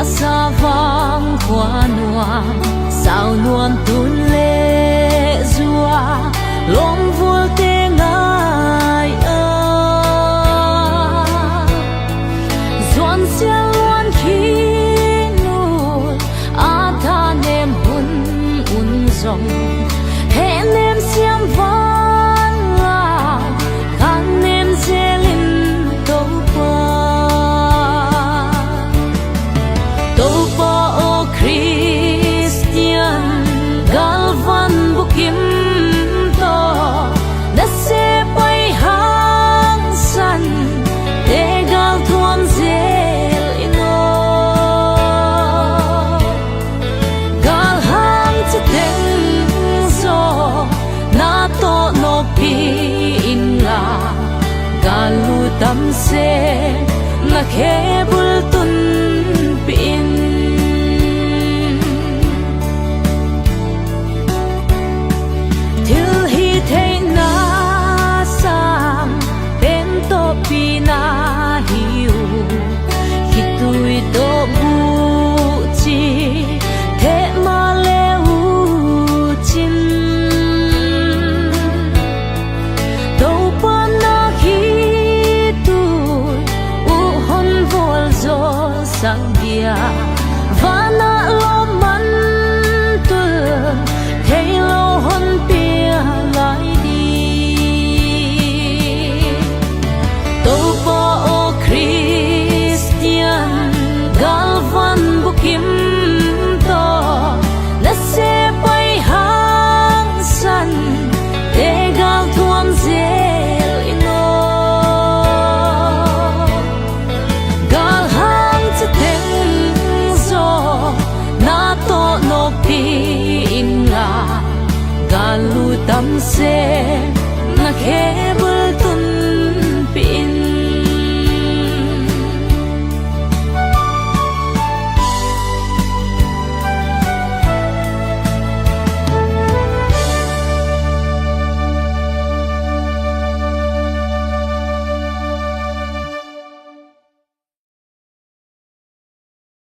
sa vang khoa nuang sao nuam tun le zua lom vul te ngai a zuan sia luan khi nu a tha nem hun un zong he nem siam van la kan nem zelin to pa Christian galvan bukim to na se pai hang san te gal thuam zel ino gal hang chaten zo na to no pi in la galu tam se na khebul tun pin thế na sam bên to pi na hiu khi tôi to bu chi thế mà leu chin đâu pa na khi tôi u hon vol zo se